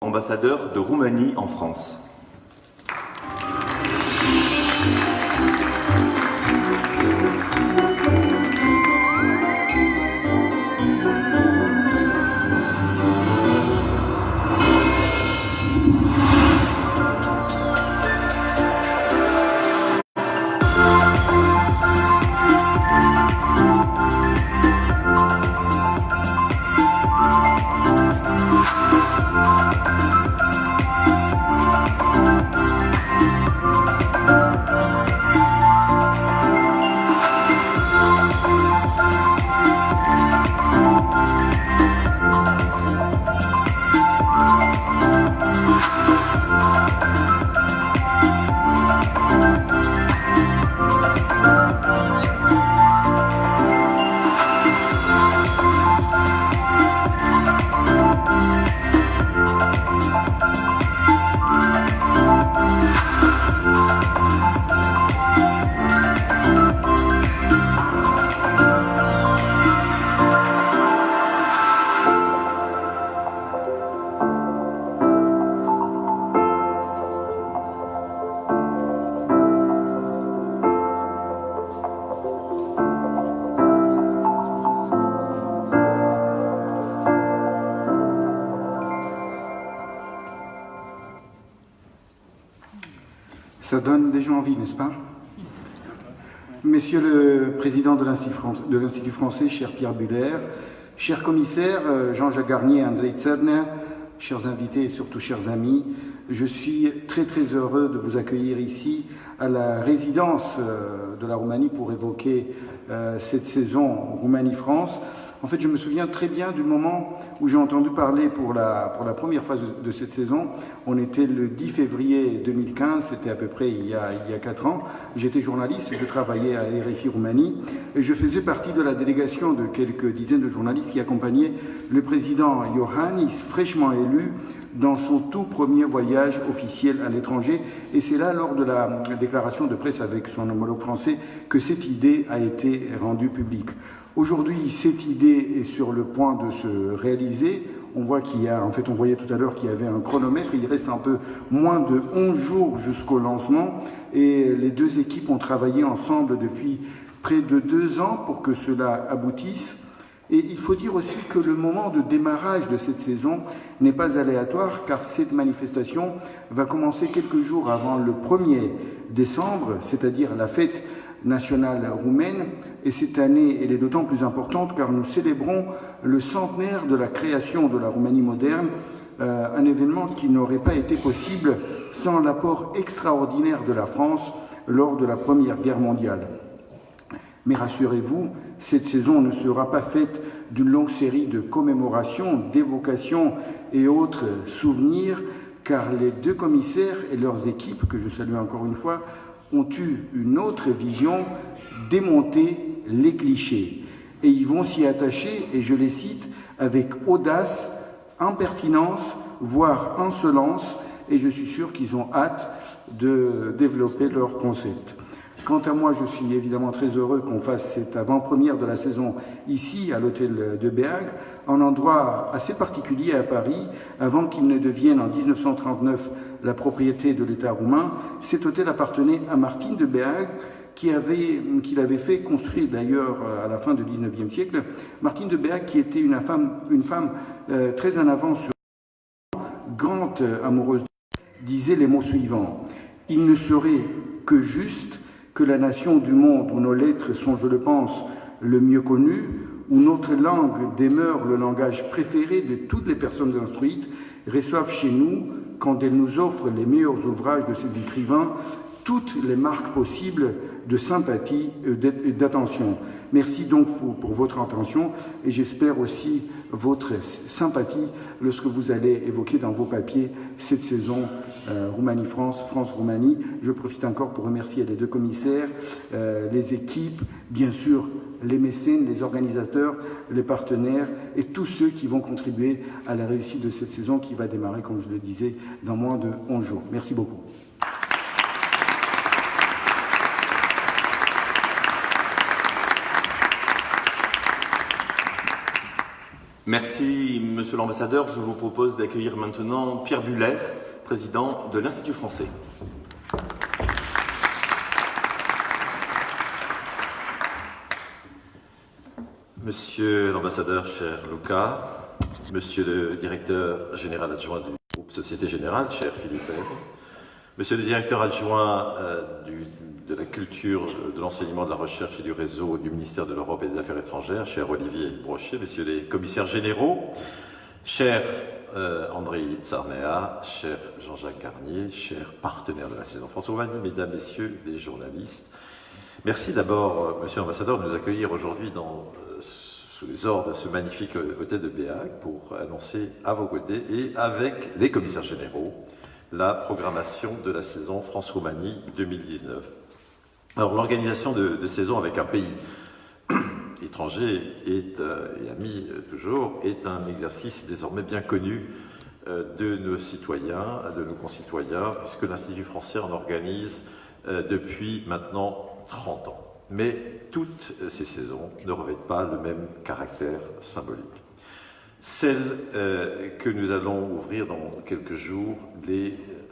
Ambassadeur de Roumanie en France. Ça donne déjà envie, n'est-ce pas? Monsieur le Président de l'Institut français, cher Pierre Buller, cher commissaire Jean-Jacques Garnier, Andrei Tserner, chers invités et surtout chers amis, je suis très heureux de vous accueillir ici à la résidence de la Roumanie pour évoquer cette saison Roumanie-France. En fait, je me souviens très bien du moment où j'ai entendu parler pour la première phase de cette saison. On était le 10 février 2015, c'était à peu près il y a 4 ans. J'étais journaliste et je travaillais à RFI Roumanie. Et je faisais partie de la délégation de quelques dizaines de journalistes qui accompagnaient le président Iohannis, fraîchement élu, dans son tout premier voyage officiel à l'étranger. Et c'est là, lors de la déclaration de presse avec son homologue français, que cette idée a été rendue publique. Aujourd'hui, cette idée est sur le point de se réaliser. On voit qu'il y a, en fait, on voyait tout à l'heure qu'il y avait un chronomètre. Il reste un peu moins de 11 jours jusqu'au lancement. Et les deux équipes ont travaillé ensemble depuis près de 2 ans pour que cela aboutisse. Et il faut dire aussi que le moment de démarrage de cette saison n'est pas aléatoire, car cette manifestation va commencer quelques jours avant le 1er décembre, c'est-à-dire la fête nationale roumaine. Et cette année, elle est d'autant plus importante car nous célébrons le centenaire de la création de la Roumanie moderne, un événement qui n'aurait pas été possible sans l'apport extraordinaire de la France lors de la Première Guerre mondiale. Mais rassurez-vous, cette saison ne sera pas faite d'une longue série de commémorations, d'évocations et autres souvenirs, car les deux commissaires et leurs équipes, que je salue encore une fois, ont eu une autre vision, démonter les clichés. Et ils vont s'y attacher, et je les cite, avec audace, impertinence, voire insolence, et je suis sûr qu'ils ont hâte de développer leur concept. Quant à moi, je suis évidemment très heureux qu'on fasse cette avant-première de la saison ici, à l'hôtel de Béag, un endroit assez particulier à Paris, avant qu'il ne devienne en 1939 la propriété de l'État roumain. Cet hôtel appartenait à Martine de Béag, qu'il avait fait construire d'ailleurs à la fin du 19e siècle. Martine de Béag qui était une femme très en avance sur grande amoureuse, disait les mots suivants. « Il ne serait que juste que la nation du monde où nos lettres sont, je le pense, le mieux connues, où notre langue demeure le langage préféré de toutes les personnes instruites, reçoive chez nous, quand elle nous offre les meilleurs ouvrages de ces écrivains, toutes les marques possibles de sympathie et d'attention. » Merci donc pour votre attention et j'espère aussi votre sympathie lorsque vous allez évoquer dans vos papiers cette saison Roumanie-France, France-Roumanie. Je profite encore pour remercier les deux commissaires, les équipes, bien sûr les mécènes, les organisateurs, les partenaires et tous ceux qui vont contribuer à la réussite de cette saison qui va démarrer, comme je le disais, dans moins de 11 jours. Merci beaucoup. Merci, Monsieur l'Ambassadeur. Je vous propose d'accueillir maintenant Pierre Buller, président de l'Institut français. Monsieur l'Ambassadeur, cher Luca, Monsieur le Directeur général adjoint du groupe Société Générale, cher Philippe Aide, Monsieur le Directeur adjoint de la culture, de l'enseignement, de la recherche et du réseau du ministère de l'Europe et des Affaires étrangères, cher Olivier Brochet, Messieurs les commissaires généraux, cher André Tsarnea, cher Jean-Jacques Garnier, chers partenaires de la saison France Roumanie, Mesdames, Messieurs les journalistes. Merci d'abord, Monsieur l'Ambassadeur, de nous accueillir aujourd'hui sous les ordres de ce magnifique hôtel de Béhac pour annoncer à vos côtés et avec les commissaires généraux la programmation de la saison France-Roumanie 2019. Alors l'organisation de saison avec un pays étranger et ami toujours est un exercice désormais bien connu de nos citoyens, de nos concitoyens, puisque l'Institut français en organise depuis maintenant 30 ans. Mais toutes ces saisons ne revêtent pas le même caractère symbolique. Celle que nous allons ouvrir dans quelques jours,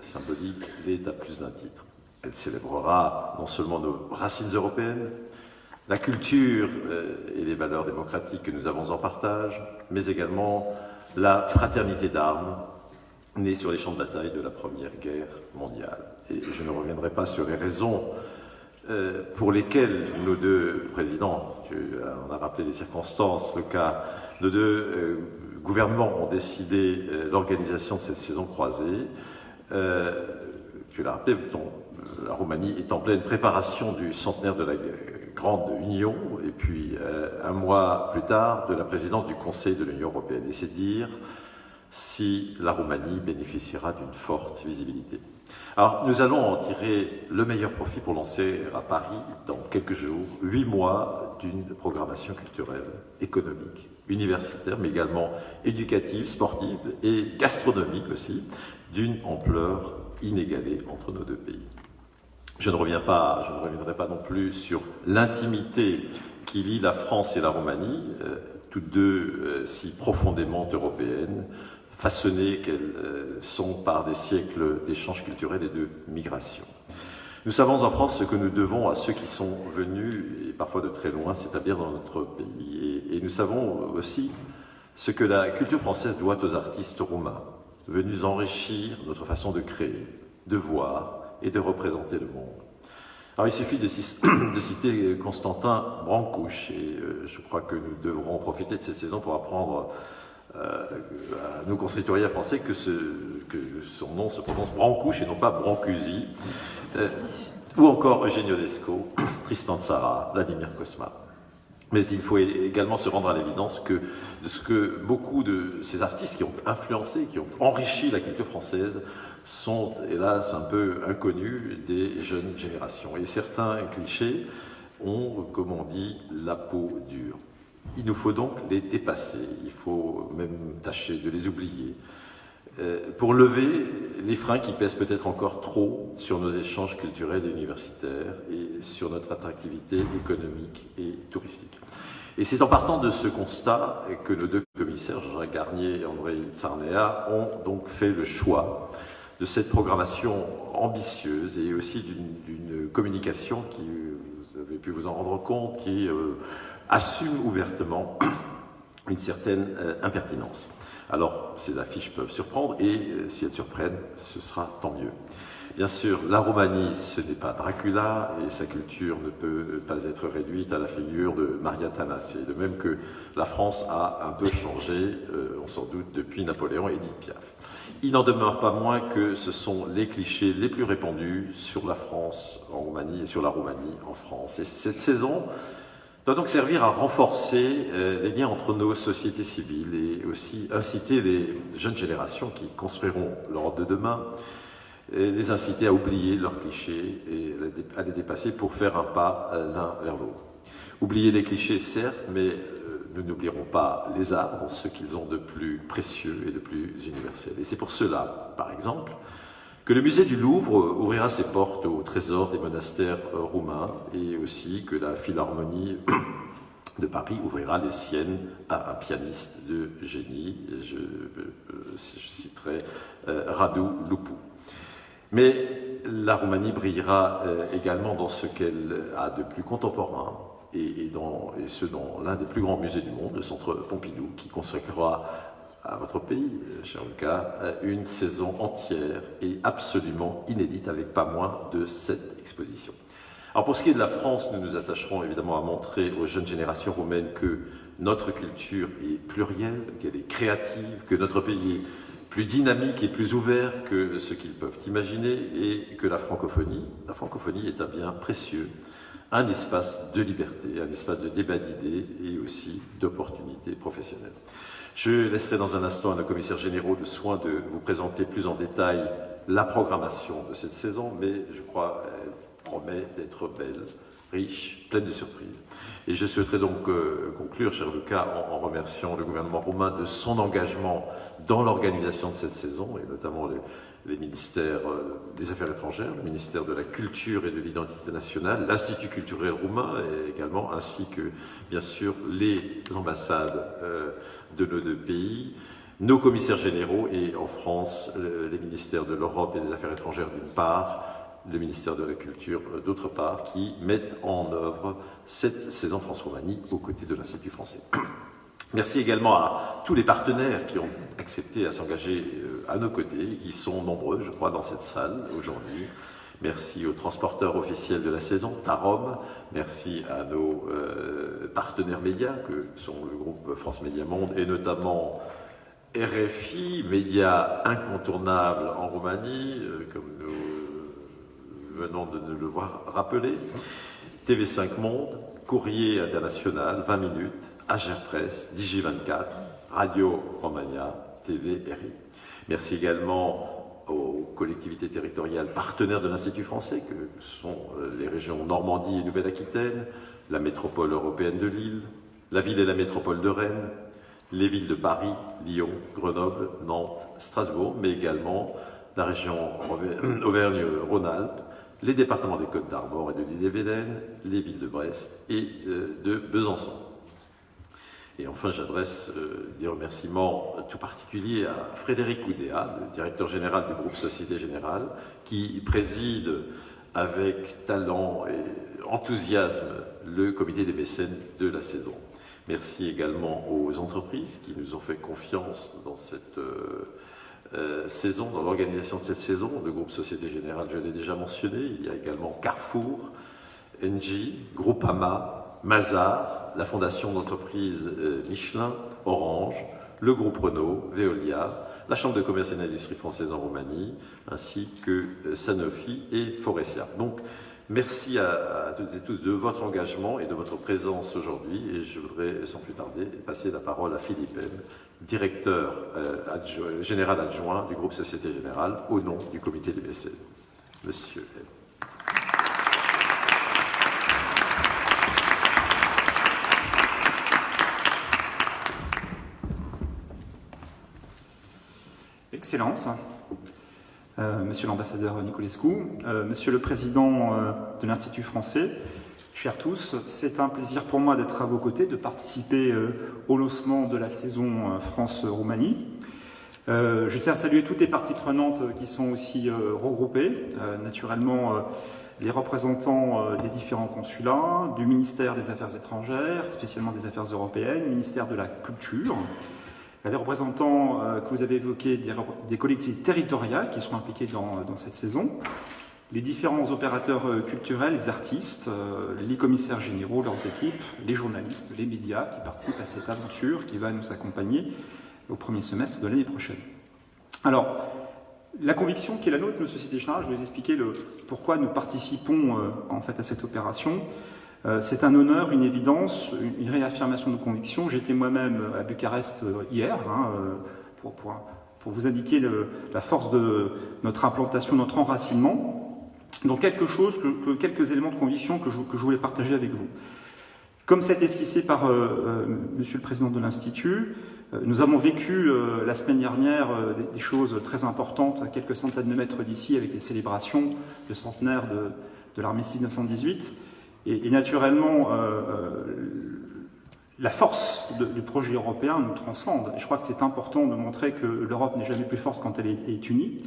symbolique, l'est à plus d'un titre. Elle célébrera non seulement nos racines européennes, la culture et les valeurs démocratiques que nous avons en partage, mais également la fraternité d'armes née sur les champs de bataille de la Première Guerre mondiale. Et je ne reviendrai pas sur les raisons pour lesquelles nos deux présidents, on a rappelé les circonstances, le cas, nos deux gouvernements ont décidé l'organisation de cette saison croisée. Tu l'as rappelé, la Roumanie est en pleine préparation du centenaire de la Grande Union, et puis un mois plus tard, de la présidence du Conseil de l'Union européenne. Et c'est dire si la Roumanie bénéficiera d'une forte visibilité. Alors, nous allons en tirer le meilleur profit pour lancer à Paris, dans quelques jours, 8 mois d'une programmation culturelle, économique, universitaire, mais également éducative, sportive et gastronomique aussi, d'une ampleur inégalée entre nos deux pays. Je ne reviendrai pas non plus sur l'intimité qui lie la France et la Roumanie, toutes deux si profondément européennes, façonnées qu'elles sont par des siècles d'échanges culturels et de migration. Nous savons en France ce que nous devons à ceux qui sont venus, et parfois de très loin, s'établir dans notre pays. Et nous savons aussi ce que la culture française doit aux artistes roumains, venus enrichir notre façon de créer, de voir et de représenter le monde. Alors il suffit de citer Constantin Brancouche, et je crois que nous devrons profiter de cette saison pour apprendre à nos concitoyens français que son nom se prononce Brancouche et non pas Brancusi, ou encore Eugène Ionesco, Tristan Tzara, Vladimir Cosma. Mais il faut également se rendre à l'évidence de ce que beaucoup de ces artistes qui ont influencé, qui ont enrichi la culture française, sont hélas un peu inconnus des jeunes générations. Et certains clichés ont, comme on dit, la peau dure. Il nous faut donc les dépasser, il faut même tâcher de les oublier, pour lever les freins qui pèsent peut-être encore trop sur nos échanges culturels et universitaires et sur notre attractivité économique et touristique. Et c'est en partant de ce constat que nos deux commissaires, Jean-Jacques Garnier et André Tsarnea, ont donc fait le choix de cette programmation ambitieuse et aussi d'une communication qui, vous avez pu vous en rendre compte, qui assume ouvertement une certaine impertinence. Alors, ces affiches peuvent surprendre et si elles surprennent, ce sera tant mieux. Bien sûr, la Roumanie, ce n'est pas Dracula et sa culture ne peut pas être réduite à la figure de Maria Thanas. Et de même que la France a un peu changé, on s'en doute, depuis Napoléon et Édith Piaf. Il n'en demeure pas moins que ce sont les clichés les plus répandus sur la France en Roumanie et sur la Roumanie en France. Et cette saison doit donc servir à renforcer les liens entre nos sociétés civiles et aussi inciter les jeunes générations qui construiront l'Europe de demain, et les inciter à oublier leurs clichés et à les dépasser pour faire un pas l'un vers l'autre. Oublier les clichés, certes, mais nous n'oublierons pas les arts, ce qu'ils ont de plus précieux et de plus universel. Et c'est pour cela, par exemple, que le musée du Louvre ouvrira ses portes au trésor des monastères roumains et aussi que la Philharmonie de Paris ouvrira les siennes à un pianiste de génie. Je citerai Radu Lupu. Mais la Roumanie brillera également dans ce qu'elle a de plus contemporain et ce dans l'un des plus grands musées du monde, le Centre Pompidou, qui consacrera à votre pays, cher Luca, une saison entière et absolument inédite avec pas moins de 7 expositions. Alors pour ce qui est de la France, nous nous attacherons évidemment à montrer aux jeunes générations roumaines que notre culture est plurielle, qu'elle est créative, que notre pays est plus dynamique et plus ouvert que ce qu'ils peuvent imaginer et que la francophonie est un bien précieux, un espace de liberté, un espace de débat d'idées et aussi d'opportunités professionnelles. Je laisserai dans un instant à nos commissaires généraux le soin de vous présenter plus en détail la programmation de cette saison, mais je crois qu'elle promet d'être belle, riche, pleine de surprises. Et je souhaiterais donc conclure, cher Luca, en remerciant le gouvernement roumain de son engagement dans l'organisation de cette saison, et notamment les ministères des Affaires étrangères, le ministère de la Culture et de l'Identité nationale, l'Institut culturel roumain également, ainsi que, bien sûr, les ambassades de nos deux pays, nos commissaires généraux et, en France, les ministères de l'Europe et des Affaires étrangères d'une part, le ministère de la Culture d'autre part, qui mettent en œuvre cette saison France-Roumanie aux côtés de l'Institut français. Merci également à tous les partenaires qui ont accepté à s'engager à nos côtés, qui sont nombreux, je crois, dans cette salle aujourd'hui. Merci aux transporteurs officiels de la saison, Tarom. Merci à nos partenaires médias, que sont le groupe France Média Monde, et notamment RFI, média incontournable en Roumanie, comme nous venons de nous le voir rappeler. TV5 Monde, Courrier International, 20 minutes, Agère Presse, Digi24, Radio Romania, TVRI. Merci également aux collectivités territoriales partenaires de l'Institut français, que sont les régions Normandie et Nouvelle-Aquitaine, la métropole européenne de Lille, la ville et la métropole de Rennes, les villes de Paris, Lyon, Grenoble, Nantes, Strasbourg, mais également la région Auvergne-Rhône-Alpes, les départements des Côtes-d'Armor et de l'Ille-et-Vilaine, les villes de Brest et de Besançon. Et enfin, j'adresse des remerciements tout particuliers à Frédéric Oudéa, le directeur général du groupe Société Générale, qui préside avec talent et enthousiasme le comité des mécènes de la saison. Merci également aux entreprises qui nous ont fait confiance dans cette saison, dans l'organisation de cette saison. Le groupe Société Générale, je l'ai déjà mentionné. Il y a également Carrefour, Engie, Groupama, Mazars, la fondation d'entreprise Michelin, Orange, le groupe Renault, Veolia, la Chambre de commerce et d'industrie française en Roumanie, ainsi que Sanofi et Forestia. Donc, merci à toutes et tous de votre engagement et de votre présence aujourd'hui. Et je voudrais, sans plus tarder, passer la parole à Philippe M, directeur général adjoint du groupe Société Générale, au nom du comité des mécènes. Monsieur M. Excellence, Monsieur l'ambassadeur Niculescu, Monsieur le Président de l'Institut français, chers tous, c'est un plaisir pour moi d'être à vos côtés, de participer au lancement de la saison France-Roumanie. Je tiens à saluer toutes les parties prenantes qui sont aussi regroupées, naturellement les représentants des différents consulats, du ministère des Affaires étrangères, spécialement des Affaires européennes, du ministère de la Culture, les représentants que vous avez évoqués des collectivités territoriales qui sont impliquées dans cette saison, les différents opérateurs culturels, les artistes, les commissaires généraux, leurs équipes, les journalistes, les médias qui participent à cette aventure qui va nous accompagner au premier semestre de l'année prochaine. Alors, la conviction qui est la nôtre, nos Sociétés Générales, je vais vous expliquer pourquoi nous participons en fait à cette opération. C'est un honneur, une évidence, une réaffirmation de nos convictions. J'étais moi-même à Bucarest hier pour vous indiquer la force de notre implantation, notre enracinement. Donc quelques éléments de conviction que je voulais partager avec vous. Comme c'est esquissé par Monsieur le Président de l'Institut, nous avons vécu la semaine dernière des choses très importantes à quelques centaines de mètres d'ici avec les célébrations de centenaire de l'armistice 1918. Et naturellement, la force du projet européen nous transcende. Et je crois que c'est important de montrer que l'Europe n'est jamais plus forte quand elle est unie.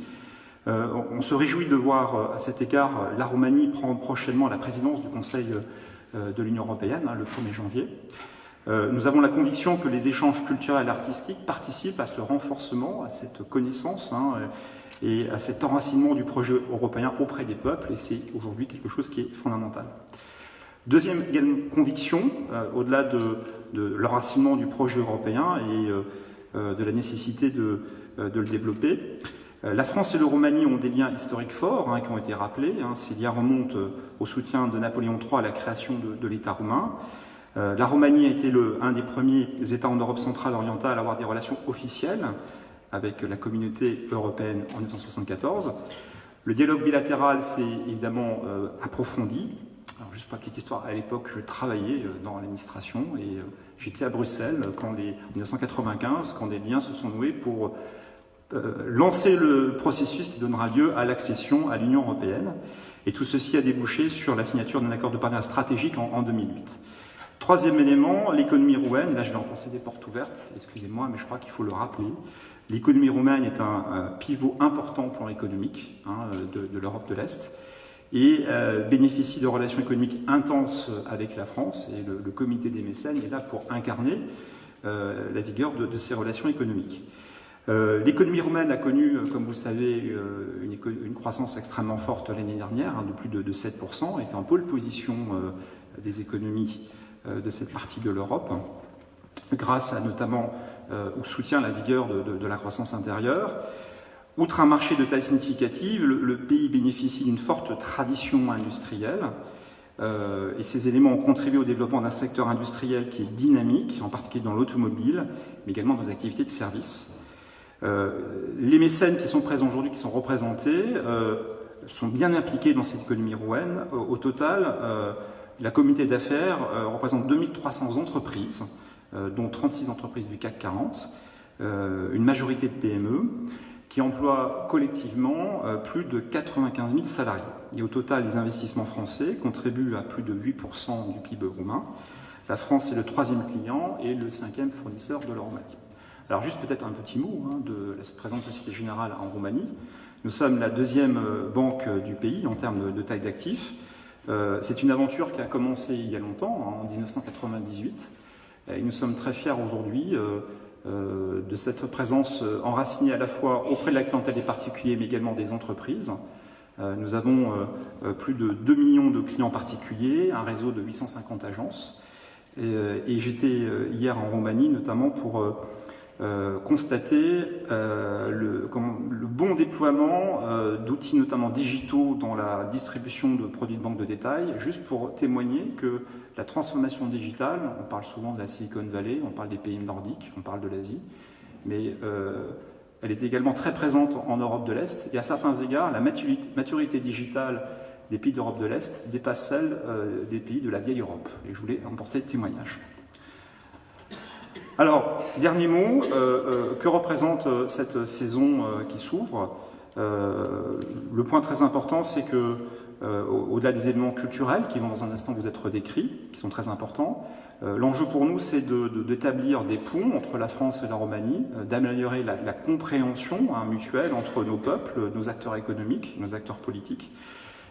On se réjouit de voir à cet égard la Roumanie prendre prochainement la présidence du Conseil de l'Union européenne, le 1er janvier. Nous avons la conviction que les échanges culturels et artistiques participent à ce renforcement, à cette connaissance et à cet enracinement du projet européen auprès des peuples, et c'est aujourd'hui quelque chose qui est fondamental. Deuxième conviction, au-delà de l'enracinement du projet européen et de la nécessité de le développer, la France et la Roumanie ont des liens historiques forts qui ont été rappelés. Ces liens remontent au soutien de Napoléon III à la création de l'État roumain. La Roumanie a été un des premiers États en Europe centrale et orientale à avoir des relations officielles avec la communauté européenne en 1974. Le dialogue bilatéral s'est évidemment approfondi. Alors, juste pour la petite histoire, à l'époque, je travaillais dans l'administration et j'étais à Bruxelles en 1995, quand des liens se sont noués pour lancer le processus qui donnera lieu à l'accession à l'Union européenne. Et tout ceci a débouché sur la signature d'un accord de partenariat stratégique en 2008. Troisième élément, l'économie roumaine. Là, je vais enfoncer des portes ouvertes, excusez-moi, mais je crois qu'il faut le rappeler. L'économie roumaine est un pivot important au plan économique de l'Europe de l'Est et bénéficie de relations économiques intenses avec la France. Et le comité des mécènes est là pour incarner la vigueur de ces relations économiques. L'économie roumaine a connu, comme vous le savez, une croissance extrêmement forte l'année dernière, de plus de 7%, était en pôle position des économies de cette partie de l'Europe, grâce à notamment au soutien à la vigueur de la croissance intérieure. Outre un marché de taille significative, le pays bénéficie d'une forte tradition industrielle et ces éléments ont contribué au développement d'un secteur industriel qui est dynamique, en particulier dans l'automobile, mais également dans les activités de services. Les mécènes qui sont présents aujourd'hui, qui sont représentés, sont bien impliqués dans cette économie roumaine. Au total, la communauté d'affaires représente 2300 entreprises, dont 36 entreprises du CAC 40, une majorité de PME, qui emploient collectivement plus de 95 000 salariés. Et au total, les investissements français contribuent à plus de 8% du PIB roumain. La France est le 3e client et le 5e fournisseur de la Roumanie. Alors juste peut-être un petit mot de la présente Société Générale en Roumanie. Nous sommes la 2e banque du pays en termes de taille d'actifs. C'est une aventure qui a commencé il y a longtemps, en 1998. Et nous sommes très fiers aujourd'hui de cette présence enracinée à la fois auprès de la clientèle des particuliers, mais également des entreprises. Nous avons plus de 2 millions de clients particuliers, un réseau de 850 agences. Et j'étais hier en Roumanie, notamment pour constater le bon déploiement d'outils notamment digitaux dans la distribution de produits de banque de détail, juste pour témoigner que la transformation digitale, on parle souvent de la Silicon Valley, on parle des pays nordiques, on parle de l'Asie, mais elle est également très présente en Europe de l'Est, et à certains égards, la maturité digitale des pays d'Europe de l'Est dépasse celle des pays de la vieille Europe, et je voulais en porter témoignage. Alors, dernier mot, que représente cette saison qui s'ouvre ? Le point très important, c'est que, au-delà des éléments culturels qui vont dans un instant vous être décrits, qui sont très importants, l'enjeu pour nous, c'est d'établir des ponts entre la France et la Roumanie, d'améliorer la compréhension mutuelle entre nos peuples, nos acteurs économiques, nos acteurs politiques.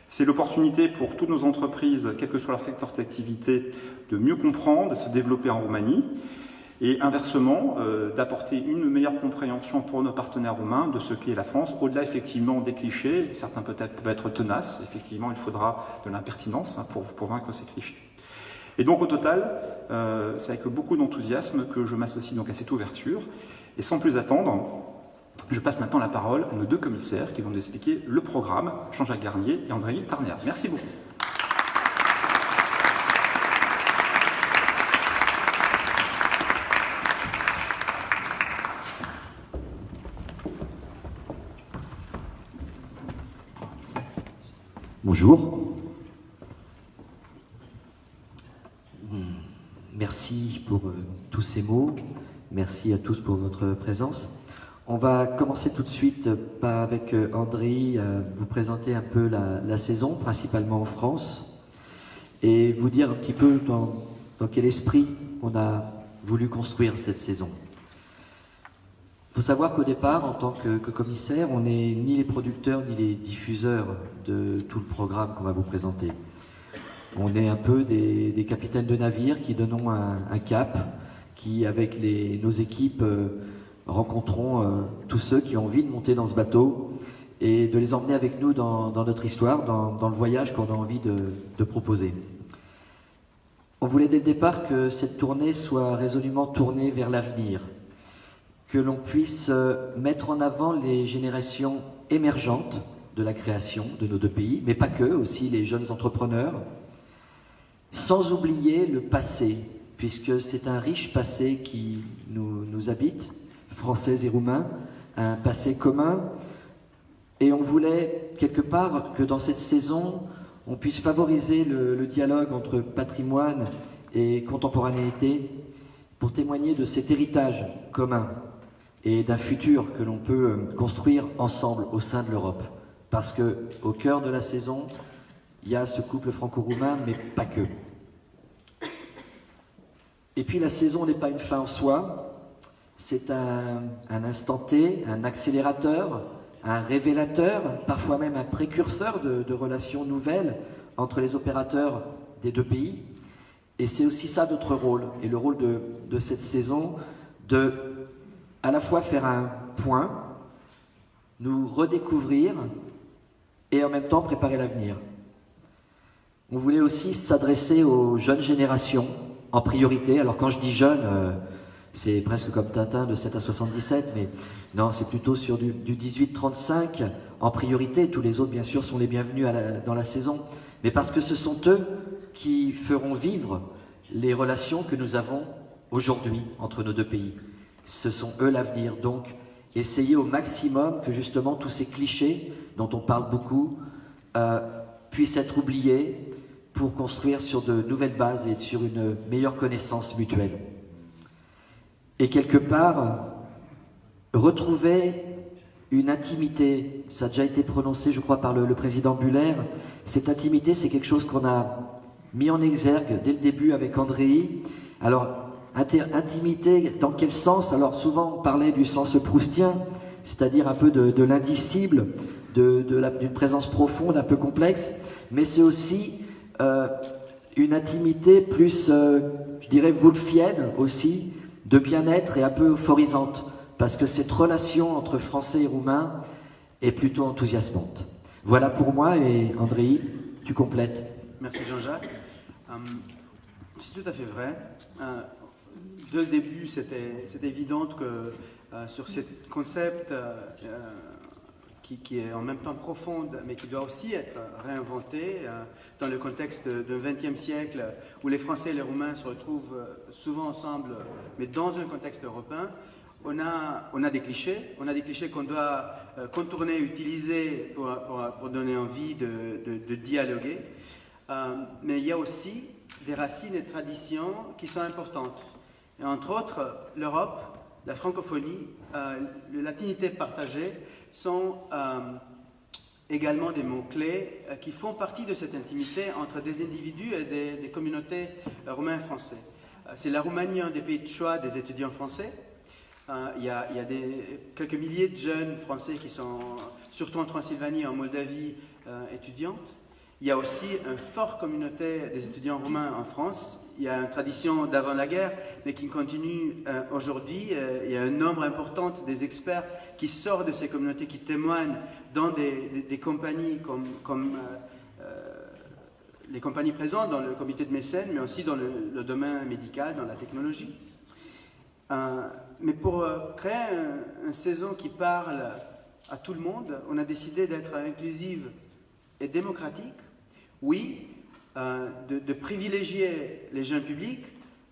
C'est l'opportunité pour toutes nos entreprises, quel que soit leur secteur d'activité, de mieux comprendre, de se développer en Roumanie. Et inversement, d'apporter une meilleure compréhension pour nos partenaires roumains de ce qu'est la France, au-delà effectivement des clichés, certains peut-être peuvent être tenaces, effectivement il faudra de l'impertinence pour vaincre ces clichés. Et donc au total, c'est avec beaucoup d'enthousiasme que je m'associe donc à cette ouverture, et sans plus attendre, je passe maintenant la parole à nos 2 commissaires qui vont nous expliquer le programme, Jean-Jacques Garnier et André Tarnéa. Merci beaucoup. Bonjour. Merci pour tous ces mots. Merci à tous pour votre présence. On va commencer tout de suite avec André, vous présenter un peu la saison, principalement en France, et vous dire un petit peu dans quel esprit on a voulu construire cette saison. Il faut savoir qu'au départ, en tant que commissaire, on n'est ni les producteurs ni les diffuseurs de tout le programme qu'on va vous présenter. On est un peu des capitaines de navire qui donnons un cap, qui avec nos équipes rencontrons tous ceux qui ont envie de monter dans ce bateau et de les emmener avec nous dans notre histoire, dans le voyage qu'on a envie de proposer. On voulait dès le départ que cette tournée soit résolument tournée vers l'avenir, que l'on puisse mettre en avant les générations émergentes de la création de nos deux pays, mais pas que, aussi les jeunes entrepreneurs, sans oublier le passé, puisque c'est un riche passé qui nous habite, français et roumains, un passé commun, et on voulait quelque part que dans cette saison, on puisse favoriser le dialogue entre patrimoine et contemporanéité pour témoigner de cet héritage commun et d'un futur que l'on peut construire ensemble au sein de l'Europe. Parce qu'au cœur de la saison, il y a ce couple franco-roumain, mais pas que. Et puis la saison n'est pas une fin en soi, c'est un instant T, un accélérateur, un révélateur, parfois même un précurseur de relations nouvelles entre les opérateurs des deux pays. Et c'est aussi ça notre rôle, et le rôle de cette saison, de à la fois faire un point, nous redécouvrir et en même temps préparer l'avenir. On voulait aussi s'adresser aux jeunes générations en priorité. Alors quand je dis jeunes, c'est presque comme Tintin de 7 à 77, mais non, c'est plutôt sur du 18-35 en priorité. Tous les autres, bien sûr, sont les bienvenus dans la saison. Mais parce que ce sont eux qui feront vivre les relations que nous avons aujourd'hui entre nos deux pays. Ce sont eux l'avenir. Donc, essayez au maximum que justement tous ces clichés dont on parle beaucoup puissent être oubliés pour construire sur de nouvelles bases et sur une meilleure connaissance mutuelle. Et quelque part, retrouver une intimité, ça a déjà été prononcé, je crois, par le président Buller. Cette intimité, c'est quelque chose qu'on a mis en exergue dès le début avec Andréi. Alors, intimité, dans quel sens? Alors, souvent, on parlait du sens proustien, c'est-à-dire un peu de l'indicible, d'une présence profonde, un peu complexe, mais c'est aussi une intimité plus, je dirais, woolfienne aussi, de bien-être et un peu euphorisante, parce que cette relation entre Français et Roumains est plutôt enthousiasmante. Voilà pour moi, et Andréi, tu complètes. Merci Jean-Jacques. C'est tout à fait vrai. Dès le début, c'était évident que sur ce concept qui est en même temps profonde, mais qui doit aussi être réinventé dans le contexte d'un XXe siècle où les Français et les Roumains se retrouvent souvent ensemble, mais dans un contexte européen. On a des clichés qu'on doit contourner, utiliser pour donner envie de dialoguer. Mais il y a aussi des racines et traditions qui sont importantes. Et entre autres, l'Europe, la francophonie, la latinité partagée sont également des mots-clés qui font partie de cette intimité entre des individus et des communautés roumains et français. C'est la Roumanie, un des pays de choix des étudiants français. Il y a quelques milliers de jeunes français qui sont, surtout en Transylvanie, en Moldavie, étudiantes. Il y a aussi une forte communauté des étudiants roumains en France. Il y a une tradition d'avant la guerre, mais qui continue aujourd'hui. Il y a un nombre important des experts qui sortent de ces communautés, qui témoignent dans des compagnies comme les compagnies présentes dans le comité de Mécène, mais aussi dans le domaine médical, dans la technologie. Mais pour créer une saison qui parle à tout le monde, on a décidé d'être inclusive et démocratique. Oui, de privilégier les jeunes publics,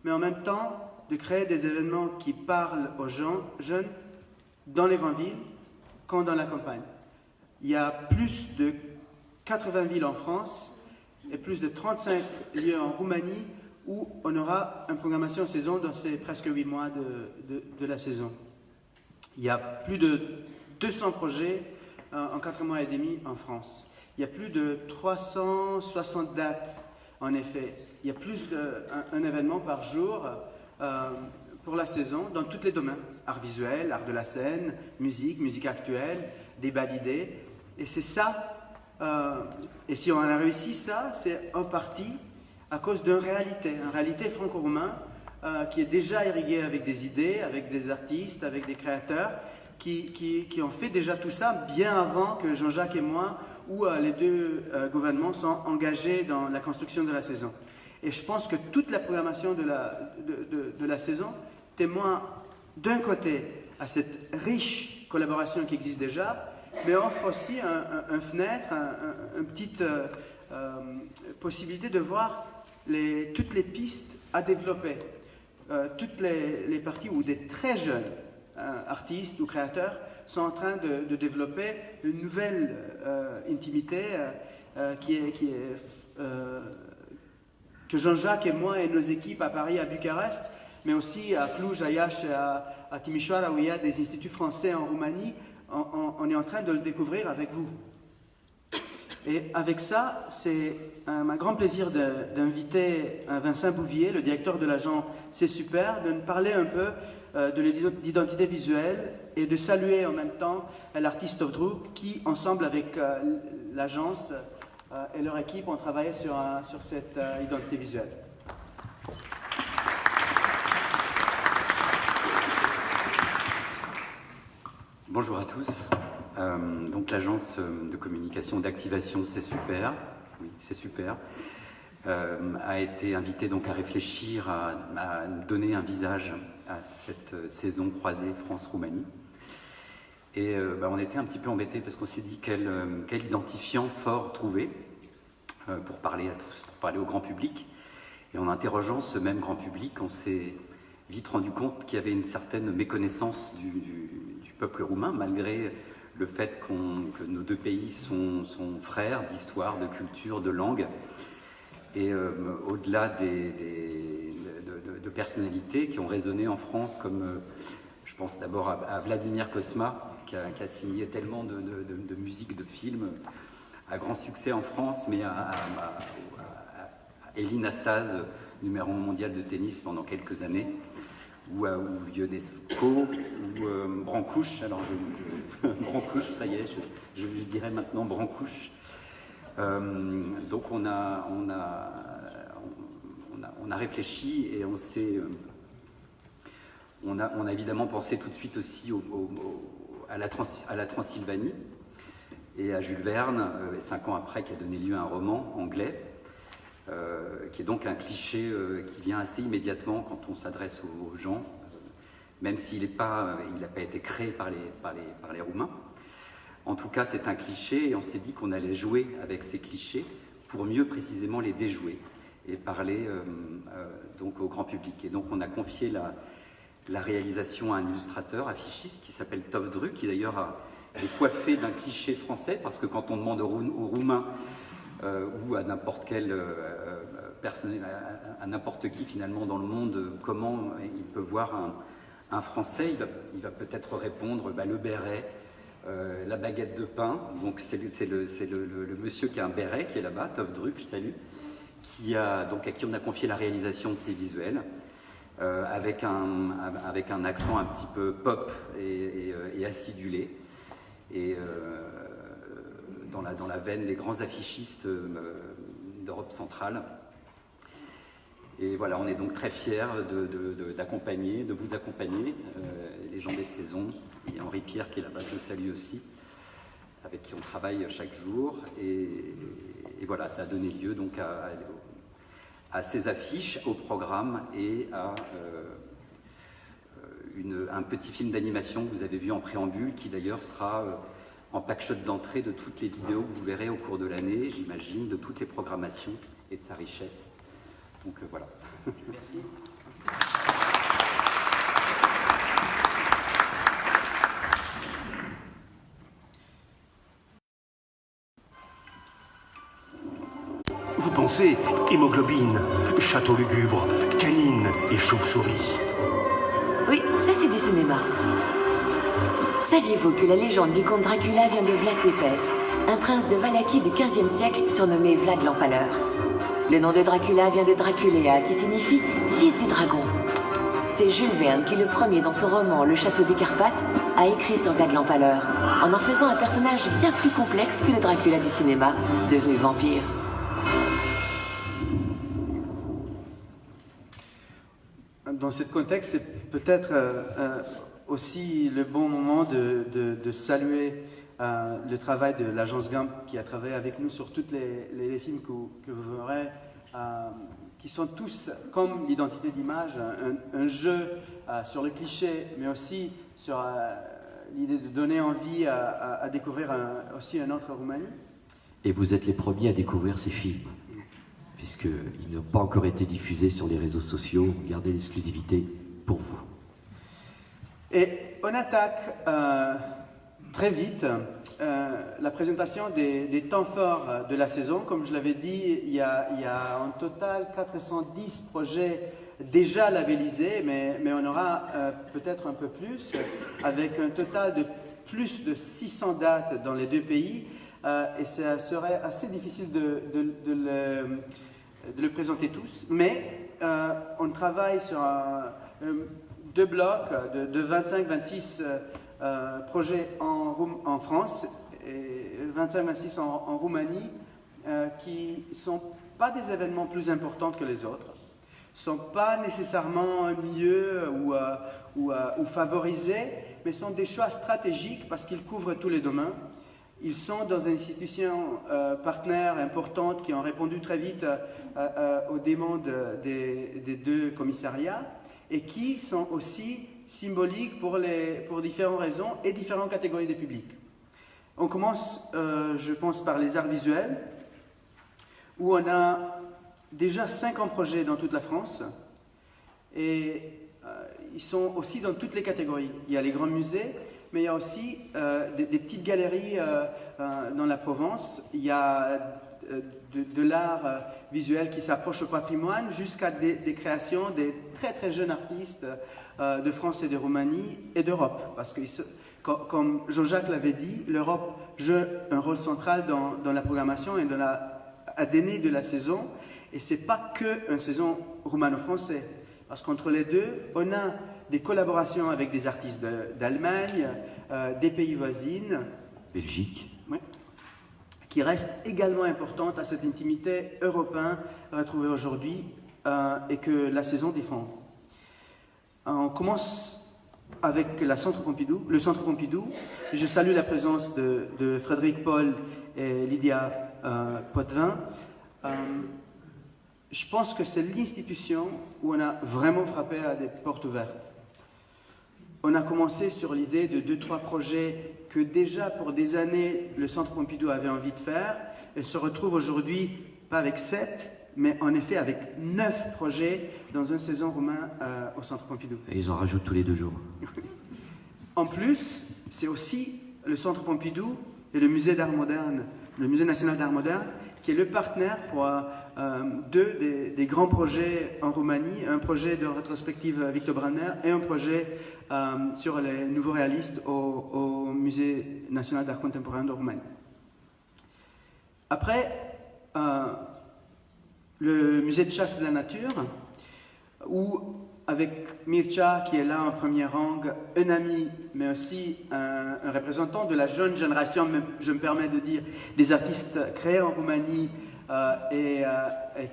mais en même temps de créer des événements qui parlent aux jeunes dans les grandes villes comme dans la campagne. Il y a plus de 80 villes en France et plus de 35 lieux en Roumanie où on aura une programmation saison dans ces presque 8 mois de la saison. Il y a plus de 200 projets en 4 mois et demi en France. Il y a plus de 360 dates, en effet. Il y a plus d'un événement par jour pour la saison dans tous les domaines, art visuel, art de la scène, musique actuelle, débat d'idées. Et c'est ça, et si on a réussi ça, c'est en partie à cause d'une réalité franco-roumain qui est déjà irriguée avec des idées, avec des artistes, avec des créateurs qui ont fait déjà tout ça bien avant que Jean-Jacques et moi ou les deux gouvernements soient engagés dans la construction de la saison. Et je pense que toute la programmation de la saison témoigne d'un côté à cette riche collaboration qui existe déjà, mais offre aussi une fenêtre, une petite possibilité de voir toutes les pistes à développer. Toutes les parties où des très jeunes artistes ou créateurs sont en train de développer une nouvelle intimité que Jean-Jacques et moi et nos équipes à Paris, à Bucarest, mais aussi à Cluj, à Iași, à Timișoara, où il y a des instituts français en Roumanie, on est en train de le découvrir avec vous. Et avec ça, c'est un grand plaisir d'inviter Vincent Bouvier, le directeur de l'agence C'est Super, de nous parler un peu de l'identité visuelle et de saluer en même temps l'artiste Tovdruk qui, ensemble avec l'agence et leur équipe, ont travaillé sur cette identité visuelle. Bonjour à tous. Donc l'agence de communication d'activation C'est Super, oui, c'est super, a été invitée donc à réfléchir, à donner un visage à cette saison croisée France-Roumanie. Et on était un petit peu embêtés parce qu'on s'est dit quel identifiant fort trouver pour parler à tous, pour parler au grand public. Et en interrogeant ce même grand public, on s'est vite rendu compte qu'il y avait une certaine méconnaissance du peuple roumain, malgré le fait que nos deux pays sont frères d'histoire, de culture, de langue. Et au-delà de personnalités qui ont résonné en France, comme je pense d'abord à Vladimir Cosma, qui a signé tellement de musique, de films, à grand succès en France, mais à Eline Astaz, numéro 1 mondial de tennis pendant quelques années, ou Ionesco, ou Brancusi. Alors, Brancusi, ça y est, je dirais maintenant Brancusi. Donc, on a réfléchi et on a évidemment pensé tout de suite aussi à la Transylvanie et à Jules Verne, 5 ans après, qui a donné lieu à un roman anglais. Qui est donc un cliché qui vient assez immédiatement quand on s'adresse aux gens, même s'il n'a pas été créé par les Roumains. En tout cas, c'est un cliché et on s'est dit qu'on allait jouer avec ces clichés pour mieux précisément les déjouer et parler donc au grand public. Et donc on a confié la réalisation à un illustrateur affichiste qui s'appelle Tovdruk, qui d'ailleurs est coiffé d'un cliché français, parce que quand on demande aux Roumains ou à n'importe quel personnel, à n'importe qui finalement dans le monde, comment il peut voir un Français, il va peut-être répondre le béret, la baguette de pain. Donc c'est le monsieur qui a un béret qui est là-bas, Tovdruk, je salue, à qui on a confié la réalisation de ces visuels, avec un accent un petit peu pop et acidulé. Et dans la veine des grands affichistes d'Europe centrale. Et voilà, on est donc très fiers de vous accompagner, les gens des saisons, et Henri Pierre qui est là-bas, je le salue aussi, avec qui on travaille chaque jour. Et voilà, ça a donné lieu donc à ces affiches, au programme et à un petit film d'animation que vous avez vu en préambule, qui d'ailleurs sera en pack-shot d'entrée de toutes les vidéos que vous verrez au cours de l'année, j'imagine, de toutes les programmations et de sa richesse. Donc voilà. Merci. Vous pensez hémoglobine, château lugubre, canine et chauve-souris. Oui, ça c'est du cinéma. Saviez-vous que la légende du comte Dracula vient de Vlad Tepes, un prince de Valaquie du XVe siècle surnommé Vlad l'Empaleur? Le nom de Dracula vient de Draculéa, qui signifie « fils du dragon ». C'est Jules Verne qui, le premier dans son roman Le Château des Carpates, a écrit sur Vlad l'Empaleur, en faisant un personnage bien plus complexe que le Dracula du cinéma, devenu vampire. Dans ce contexte, c'est peut-être aussi le bon moment de saluer le travail de l'agence GAMP qui a travaillé avec nous sur tous les films que vous verrez, qui sont tous, comme l'identité d'image, un jeu sur le cliché, mais aussi sur l'idée de donner envie à découvrir aussi une autre Roumanie. Et vous êtes les premiers à découvrir ces films, puisqu'ils n'ont pas encore été diffusés sur les réseaux sociaux. Gardez l'exclusivité pour vous. Et on attaque très vite la présentation des temps forts de la saison. Comme je l'avais dit, il y a en total 410 projets déjà labellisés, mais on aura peut-être un peu plus, avec un total de plus de 600 dates dans les deux pays. Et ça serait assez difficile de le présenter tous. Mais on travaille sur deux blocs de 25-26 projets en France et 25-26 en Roumanie qui ne sont pas des événements plus importants que les autres, ne sont pas nécessairement mieux ou favorisés, mais sont des choix stratégiques parce qu'ils couvrent tous les domaines. Ils sont dans une institution partenaire importante qui ont répondu très vite aux demandes des deux commissariats et qui sont aussi symboliques pour différentes raisons et différentes catégories de publics. On commence, je pense, par les arts visuels, où on a déjà 50 projets dans toute la France et ils sont aussi dans toutes les catégories. Il y a les grands musées, mais il y a aussi des petites galeries dans la Provence. Il y a de l'art visuel qui s'approche au patrimoine jusqu'à des créations des très très jeunes artistes de France et de Roumanie et d'Europe. Parce que, comme Jean-Jacques l'avait dit, l'Europe joue un rôle central dans la programmation et dans l'ADN de la saison. Et ce n'est pas qu'une saison roumano-française. Parce qu'entre les deux, on a des collaborations avec des artistes d'Allemagne, des pays voisins. Belgique. Oui, qui restent également importantes à cette intimité européenne retrouvée aujourd'hui et que la saison défend. On commence avec le Centre Pompidou. Je salue la présence de Frédéric Paul et Lydia Potvin. Je pense que c'est l'institution où on a vraiment frappé à des portes ouvertes. On a commencé sur l'idée de 2-3 projets que déjà pour des années le Centre Pompidou avait envie de faire et se retrouve aujourd'hui pas avec 7, mais en effet avec 9 projets dans une saison roumaine au Centre Pompidou. Et ils en rajoutent tous les 2 jours. En plus, c'est aussi le Centre Pompidou et le Musée d'Art Moderne, le Musée National d'Art Moderne, qui est le partenaire pour deux des grands projets en Roumanie, un projet de rétrospective Victor Branner et un projet sur les nouveaux réalistes au Musée National d'Art Contemporain de Roumanie. Après, le Musée de chasse de la nature, où avec Mircea, qui est là en premier rang, un ami, mais aussi un représentant de la jeune génération, je me permets de dire, des artistes créés en Roumanie et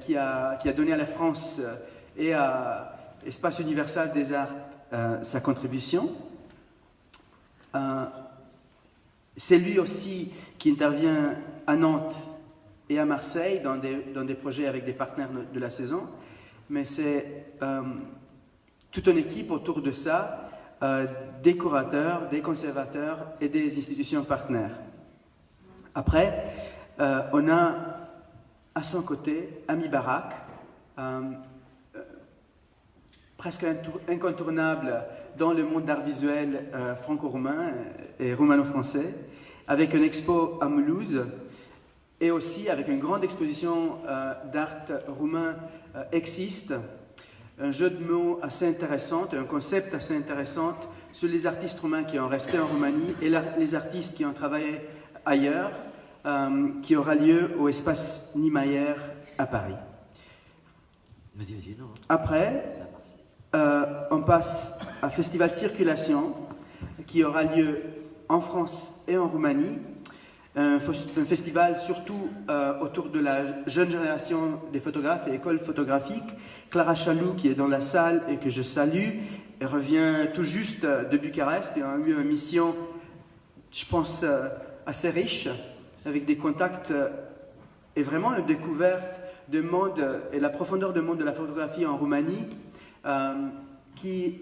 qui a donné à la France et à Espace Universal des Arts sa contribution. C'est lui aussi qui intervient à Nantes et à Marseille dans des projets avec des partenaires de la saison, mais c'est toute une équipe autour de ça, des curateurs, des conservateurs et des institutions partenaires. Après, on a à son côté Ami Barak, presque incontournable dans le monde d'art visuel franco-roumain et roumano-français, avec une expo à Mulhouse et aussi avec une grande exposition d'art roumain Existe, un jeu de mots assez intéressant, un concept assez intéressant sur les artistes roumains qui ont resté en Roumanie et les artistes qui ont travaillé ailleurs, qui aura lieu au Espace Niemeyer à Paris. Vas-y, non. Après, On passe à Festival Circulation, qui aura lieu en France et en Roumanie. Un festival surtout autour de la jeune génération des photographes et écoles photographiques. Clara Chaloux, qui est dans la salle et que je salue, elle revient tout juste de Bucarest et a eu une mission, je pense, assez riche, avec des contacts et vraiment une découverte de monde et la profondeur du monde de la photographie en Roumanie, qui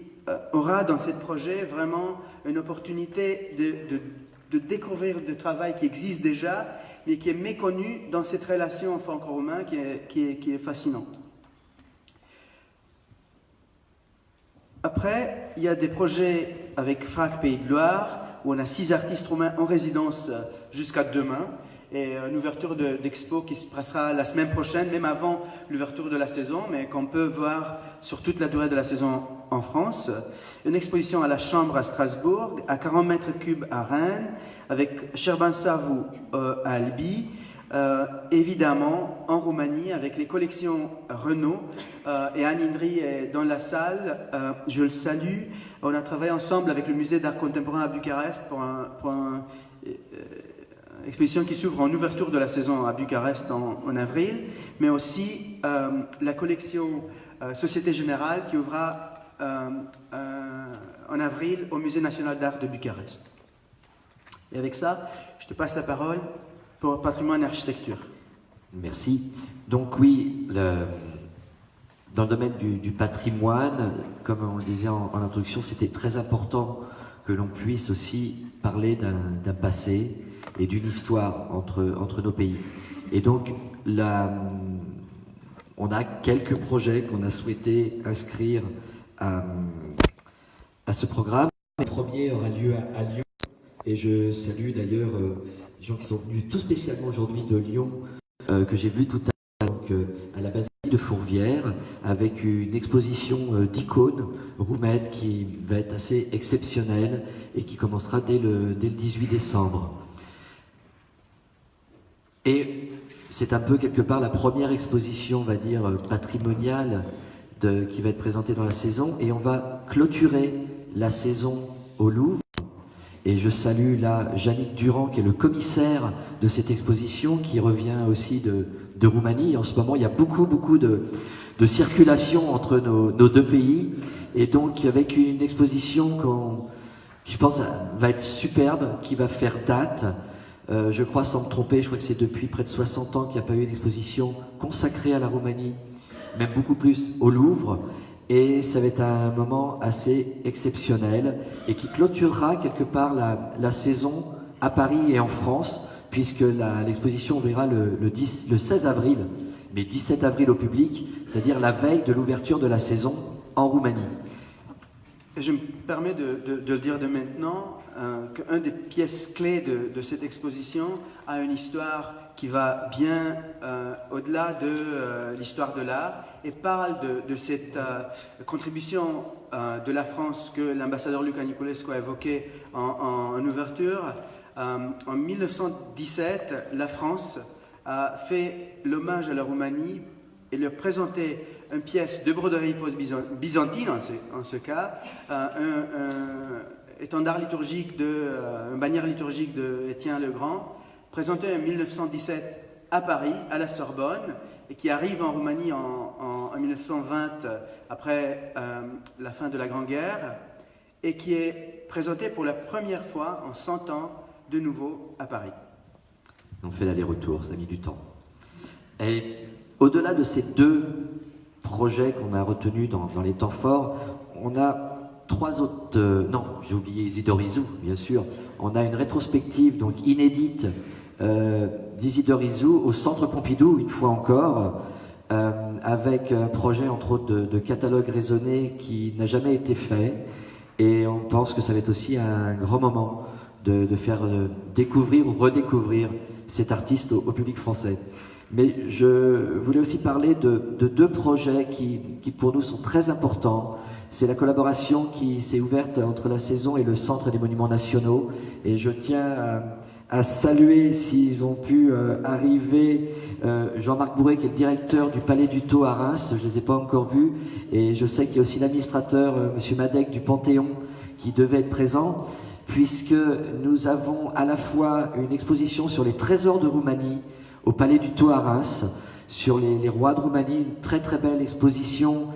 aura dans ce projet vraiment une opportunité de découvrir du travail qui existe déjà, mais qui est méconnu dans cette relation franco-roumain qui est fascinante. Après, il y a des projets avec FRAC Pays de Loire, où on a 6 artistes roumains en résidence jusqu'à demain, et une ouverture d'expo qui se passera la semaine prochaine, même avant l'ouverture de la saison, mais qu'on peut voir sur toute la durée de la saison en France. Une exposition à la Chambre à Strasbourg, à 40 mètres cubes à Rennes, avec Șerban Savu à Albi, évidemment en Roumanie avec les collections Renault, et Anne Indri est dans la salle, je le salue. On a travaillé ensemble avec le musée d'art contemporain à Bucarest pour une exposition qui s'ouvre en ouverture de la saison à Bucarest en avril, mais aussi la collection Société Générale qui ouvrira en avril au Musée national d'art de Bucarest. Et avec ça, je te passe la parole pour patrimoine et architecture. Merci. Donc oui, dans le domaine du patrimoine, comme on le disait en introduction, c'était très important que l'on puisse aussi parler d'un passé et d'une histoire entre nos pays. Et donc, on a quelques projets qu'on a souhaité inscrire à ce programme. Le premier aura lieu à Lyon, et je salue d'ailleurs les gens qui sont venus tout spécialement aujourd'hui de Lyon, que j'ai vu tout à l'heure, à la basilique de Fourvière, avec une exposition d'icônes roumaines qui va être assez exceptionnelle et qui commencera dès le 18 décembre. Et c'est un peu quelque part la première exposition, on va dire, patrimoniale qui va être présentée dans la saison, et on va clôturer la saison au Louvre. Et je salue là Yannick Durand, qui est le commissaire de cette exposition, qui revient aussi de Roumanie. En ce moment, il y a beaucoup de circulation entre nos deux pays, et donc avec une exposition qui, je pense, va être superbe, qui va faire date. Je crois, sans me tromper, je crois que c'est depuis près de 60 ans qu'il n'y a pas eu une exposition consacrée à la Roumanie, même beaucoup plus au Louvre. Et ça va être un moment assez exceptionnel et qui clôturera quelque part la saison à Paris et en France, puisque l'exposition ouvrira le 16 avril, mais 17 avril au public, c'est-à-dire la veille de l'ouverture de la saison en Roumanie. Et je me permets de le dire de maintenant, qu'une des pièces clés de cette exposition a une histoire qui va bien au-delà de l'histoire de l'art et parle de cette contribution de la France que l'ambassadeur Luca Niculescu a évoquée en ouverture. En 1917, la France a fait l'hommage à la Roumanie et lui a présenté une pièce de broderie post-byzantine, en ce cas, un étendard liturgique, une bannière liturgique de Étienne le Grand, présenté en 1917 à Paris, à la Sorbonne, et qui arrive en Roumanie en 1920, après la fin de la Grande Guerre, et qui est présenté pour la première fois en 100 ans de nouveau à Paris. On fait l'aller-retour, ça a mis du temps. Et au-delà de ces deux projets qu'on a retenus dans les temps forts, on a 3 autres... non, j'ai oublié Isidore Izou, bien sûr. On a une rétrospective donc inédite d'Isidore Izou au Centre Pompidou, une fois encore, avec un projet entre autres de catalogue raisonné qui n'a jamais été fait, et on pense que ça va être aussi un grand moment de faire découvrir ou redécouvrir cet artiste au public français. Mais je voulais aussi parler de 2 projets qui pour nous sont très importants. C'est la collaboration qui s'est ouverte entre la saison et le Centre des Monuments Nationaux, et je tiens à saluer, s'ils ont pu arriver, Jean-Marc Bourré, qui est le directeur du Palais du Tau à Reims. Je ne les ai pas encore vus. Et je sais qu'il y a aussi l'administrateur, Monsieur Madec, du Panthéon, qui devait être présent, puisque nous avons à la fois une exposition sur les trésors de Roumanie au Palais du Tau à Reims, sur les rois de Roumanie, une très très belle exposition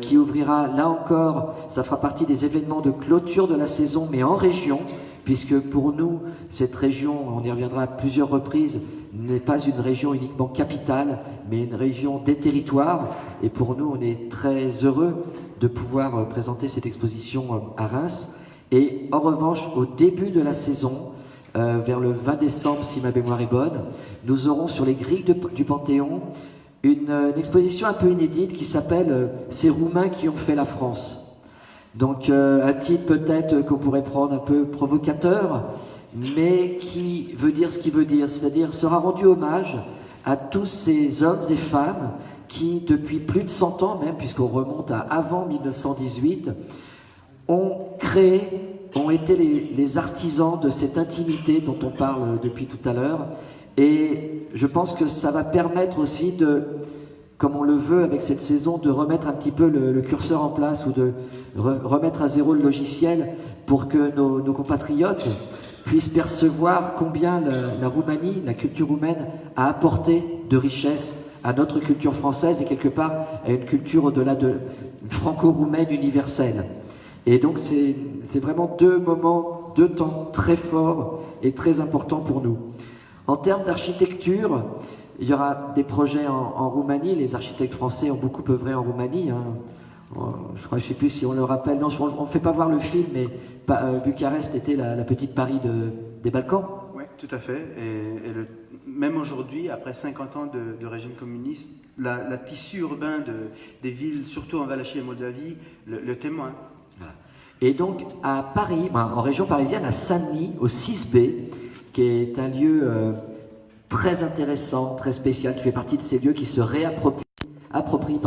qui ouvrira, là encore, ça fera partie des événements de clôture de la saison, mais en région, puisque pour nous, cette région, on y reviendra à plusieurs reprises, n'est pas une région uniquement capitale, mais une région des territoires. Et pour nous, on est très heureux de pouvoir présenter cette exposition à Reims. Et en revanche, au début de la saison, vers le 20 décembre, si ma mémoire est bonne, nous aurons sur les grilles du Panthéon une exposition un peu inédite qui s'appelle « Ces Roumains qui ont fait la France ». Donc un titre peut-être qu'on pourrait prendre un peu provocateur, mais qui veut dire ce qu'il veut dire, c'est-à-dire sera rendu hommage à tous ces hommes et femmes qui, depuis plus de 100 ans même, puisqu'on remonte à avant 1918, ont créé, ont été les artisans de cette intimité dont on parle depuis tout à l'heure. Et je pense que ça va permettre aussi de, comme on le veut avec cette saison, de remettre un petit peu le curseur en place ou de remettre à zéro le logiciel pour que nos compatriotes puissent percevoir combien la Roumanie, la culture roumaine, a apporté de richesse à notre culture française et quelque part à une culture au-delà de franco-roumaine universelle. Et donc c'est vraiment deux moments, deux temps très forts et très importants pour nous. En termes d'architecture, il y aura des projets en Roumanie. Les architectes français ont beaucoup œuvré en Roumanie. Je crois, je ne sais plus si on le rappelle. Non, on ne fait pas voir le film, mais Bucarest était la petite Paris des Balkans. Oui, tout à fait. Même aujourd'hui, après 50 ans de régime communiste, la tissu urbain des villes, surtout en Valachie et Moldavie, le témoin. Voilà. Et donc, à Paris, en région parisienne, à Saint-Denis, au 6B, qui est un lieu très intéressant, très spécial, qui fait partie de ces lieux qui se approprient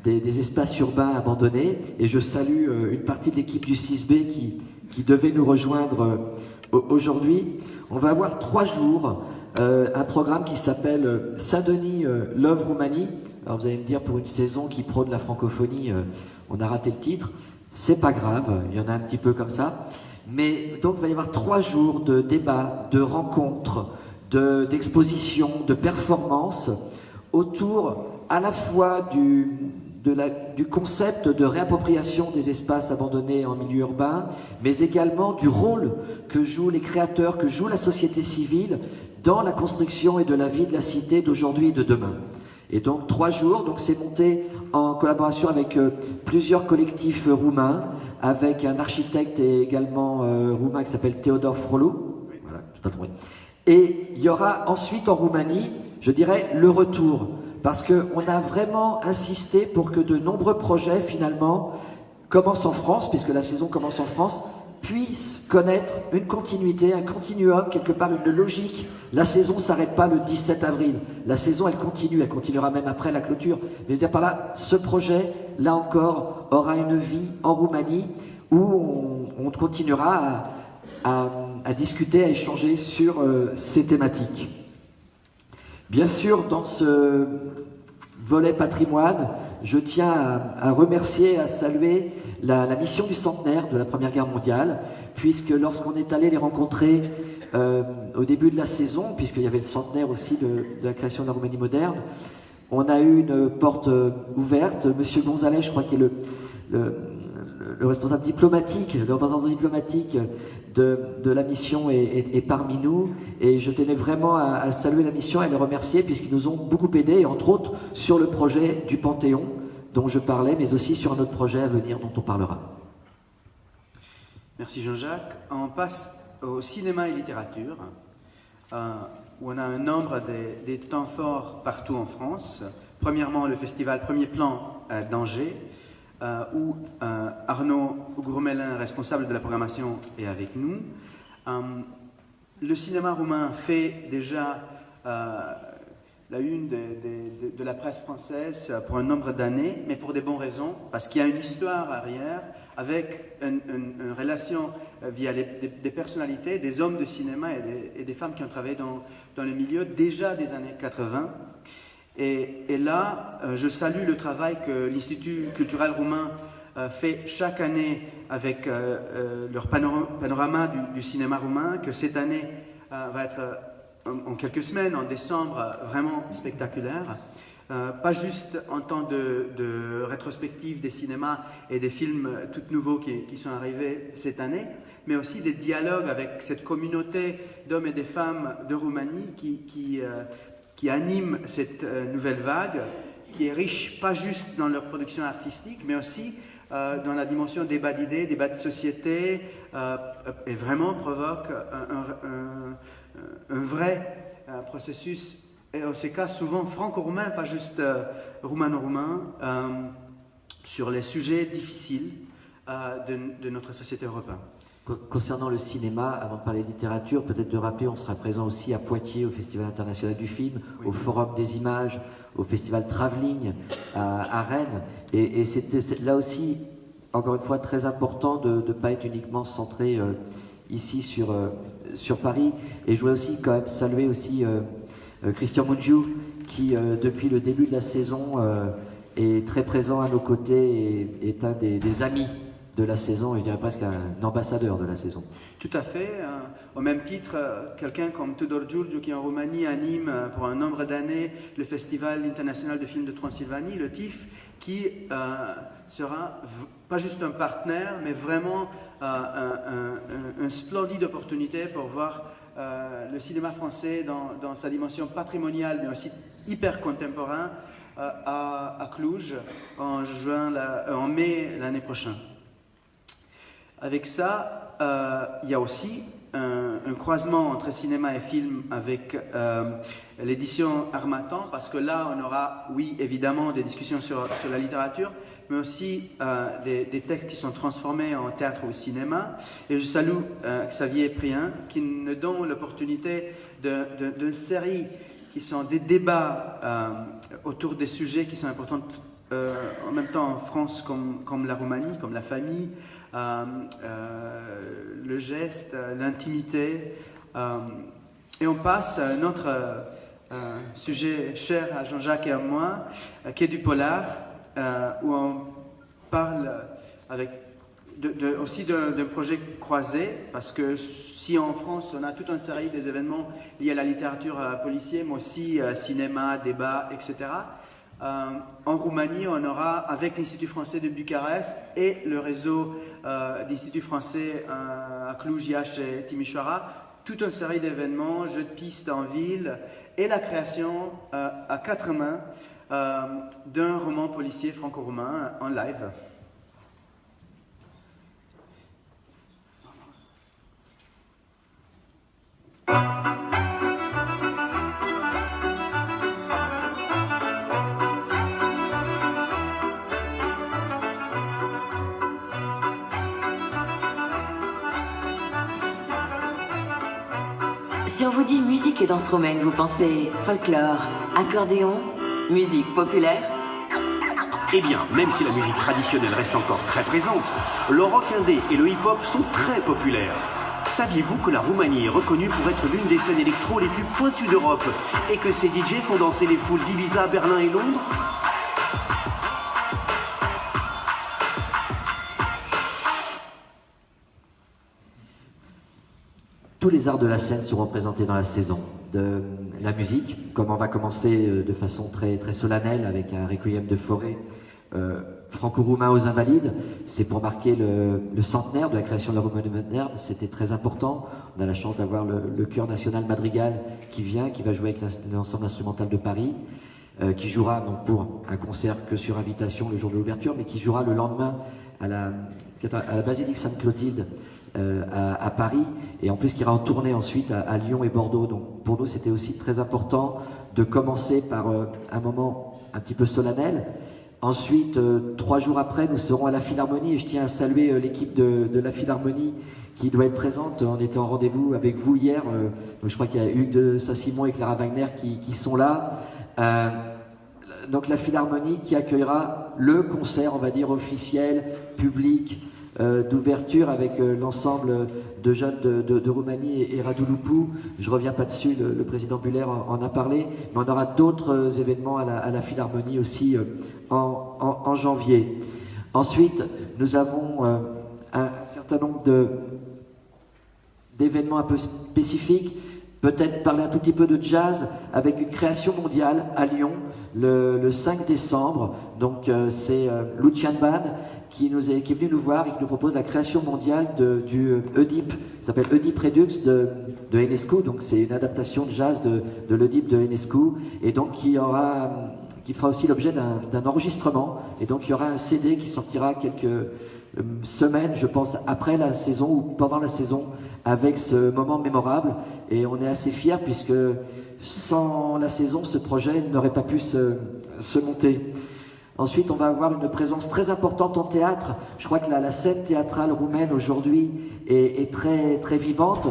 des espaces urbains abandonnés. Et je salue une partie de l'équipe du 6B qui devait nous rejoindre aujourd'hui. On va avoir 3 jours un programme qui s'appelle Saint-Denis Love Roumanie. Alors vous allez me dire, pour une saison qui prône la francophonie, on a raté le titre. C'est pas grave, il y en a un petit peu comme ça. Mais donc il va y avoir 3 jours de débats, de rencontres, d'expositions, de performances autour à la fois du concept de réappropriation des espaces abandonnés en milieu urbain, mais également du rôle que jouent les créateurs, que joue la société civile dans la construction et de la vie de la cité d'aujourd'hui et de demain. Et donc 3 jours, donc c'est monté en collaboration avec plusieurs collectifs roumains, avec un architecte et également roumain qui s'appelle Théodore Frolou. Voilà, je pas trouvé. Et il y aura ensuite en Roumanie, je dirais, le retour. Parce qu'on a vraiment insisté pour que de nombreux projets, finalement, commencent en France, puisque la saison commence en France, puissent connaître une continuité, un continuum, quelque part une logique. La saison ne s'arrête pas le 17 avril. La saison, elle continuera même après la clôture. Mais je veux dire par là, ce projet, là encore, aura une vie en Roumanie où on continuera à discuter, à échanger sur ces thématiques. Bien sûr, dans ce volet patrimoine, je tiens à remercier, à saluer la mission du centenaire de la Première Guerre mondiale, puisque lorsqu'on est allé les rencontrer au début de la saison, puisqu'il y avait le centenaire aussi de la création de la Roumanie moderne, on a eu une porte ouverte. Monsieur Gonzalez, je crois, qui est le responsable diplomatique, le représentant diplomatique de la mission est parmi nous, et je tenais vraiment à saluer la mission et à les remercier puisqu'ils nous ont beaucoup aidés, et entre autres sur le projet du Panthéon dont je parlais, mais aussi sur un autre projet à venir dont on parlera. Merci Jean-Jacques. On passe au cinéma et littérature, où on a un nombre des temps forts partout en France. Premièrement, le festival Premier Plan d'Angers, où Arnaud Gourmelin, responsable de la programmation, est avec nous. Le cinéma roumain fait déjà la une de la presse française pour un nombre d'années, mais pour des bonnes raisons, parce qu'il y a une histoire arrière avec une relation via des personnalités, des hommes de cinéma et des femmes qui ont travaillé dans le milieu déjà des années 80. Et là, je salue le travail que l'Institut culturel roumain fait chaque année avec leur panorama du cinéma roumain, que cette année va être en quelques semaines, en décembre, vraiment spectaculaire. Pas juste en temps de rétrospective des cinémas et des films tout nouveaux qui sont arrivés cette année, mais aussi des dialogues avec cette communauté d'hommes et de femmes de Roumanie qui animent cette nouvelle vague, qui est riche pas juste dans leur production artistique, mais aussi dans la dimension débat d'idées, débat de société, et vraiment provoque un vrai processus, et en ces cas souvent franco-roumain, pas juste roumano-roumain, sur les sujets difficiles de notre société européenne. Concernant le cinéma, avant de parler de littérature, peut-être de rappeler, on sera présent aussi à Poitiers au Festival international du film, au Forum des images, au Festival Travelling à Rennes. Et c'était là aussi, encore une fois, très important de ne pas être uniquement centré ici sur Paris. Et je voulais aussi quand même saluer aussi Christian Mungiu, qui depuis le début de la saison est très présent à nos côtés et est un des amis de la saison, et je dirais presque un ambassadeur de la saison. Tout à fait. Au même titre, quelqu'un comme Tudor Giurgiu, qui en Roumanie anime pour un nombre d'années le Festival international de films de Transylvanie, le TIFF, qui sera pas juste un partenaire, mais vraiment une splendide opportunité pour voir le cinéma français dans sa dimension patrimoniale, mais aussi hyper contemporain, à Cluj en mai l'année prochaine. Avec ça, il y a aussi un croisement entre cinéma et film avec l'édition Harmattan, parce que là, on aura, oui, évidemment, des discussions sur la littérature, mais aussi des textes qui sont transformés en théâtre ou cinéma. Et je salue Xavier Prien, qui nous donne l'opportunité d'une série qui sont des débats autour des sujets qui sont importants en même temps en France comme la Roumanie, comme la famille, le geste, l'intimité. Et on passe à un autre sujet cher à Jean-Jacques et à moi, qui est du polar, où on parle aussi d'un projet croisé, parce que si en France on a toute une série des événements liés à la littérature policière, mais aussi cinéma, débat, etc., en Roumanie, on aura, avec l'Institut français de Bucarest et le réseau d'Instituts français à Cluj, Iași et Timișoara, toute une série d'événements, jeux de piste en ville et la création à quatre mains d'un roman policier franco-roumain en live. Si on vous dit musique et danse roumaine, vous pensez folklore, accordéon, musique populaire? Eh bien, même si la musique traditionnelle reste encore très présente, le rock indé et le hip-hop sont très populaires. Saviez-vous que la Roumanie est reconnue pour être l'une des scènes électro les plus pointues d'Europe et que ses DJ font danser les foules d'Ibiza, Berlin et Londres? Tous les arts de la scène sont représentés dans la saison. De la musique, comme on va commencer de façon très, très solennelle avec un requiem de Fauré franco-roumain aux Invalides. C'est pour marquer le centenaire de la création de la Roumanie moderne. C'était très important. On a la chance d'avoir le Chœur national Madrigal qui va jouer avec l'ensemble instrumental de Paris, qui jouera donc pour un concert que sur invitation le jour de l'ouverture, mais qui jouera le lendemain à la basilique Sainte-Clotilde à Paris, et en plus qui ira en tournée ensuite à Lyon et Bordeaux. Donc pour nous c'était aussi très important de commencer par un moment un petit peu solennel, Ensuite, 3 jours après, nous serons à la Philharmonie et je tiens à saluer l'équipe de la Philharmonie qui doit être présente. On était en rendez-vous avec vous hier. Donc je crois qu'il y a Hugues de Saint-Simon et Clara Wagner qui sont là. Donc la Philharmonie qui accueillera le concert, on va dire, officiel, public, d'ouverture avec l'ensemble de jeunes de Roumanie et Radu Lupu. Je reviens pas dessus, le président Buller en a parlé, mais on aura d'autres événements à la Philharmonie aussi en janvier. Ensuite, nous avons un certain nombre d'événements un peu spécifiques. Peut-être parler un tout petit peu de jazz avec une création mondiale à Lyon le 5 décembre. Donc c'est Lucian Ban qui est venu nous voir et qui nous propose la création mondiale du Oedipe, qui s'appelle Oedipe Redux de Enescu. Donc c'est une adaptation de jazz de l'Oedipe de Enescu et donc qui fera aussi l'objet d'un enregistrement. Et donc il y aura un CD qui sortira quelques semaines, je pense, après la saison ou pendant la saison, avec ce moment mémorable. Et on est assez fiers puisque sans la saison, ce projet n'aurait pas pu se monter. Ensuite, on va avoir une présence très importante en théâtre. Je crois que la scène théâtrale roumaine aujourd'hui est très, très vivante,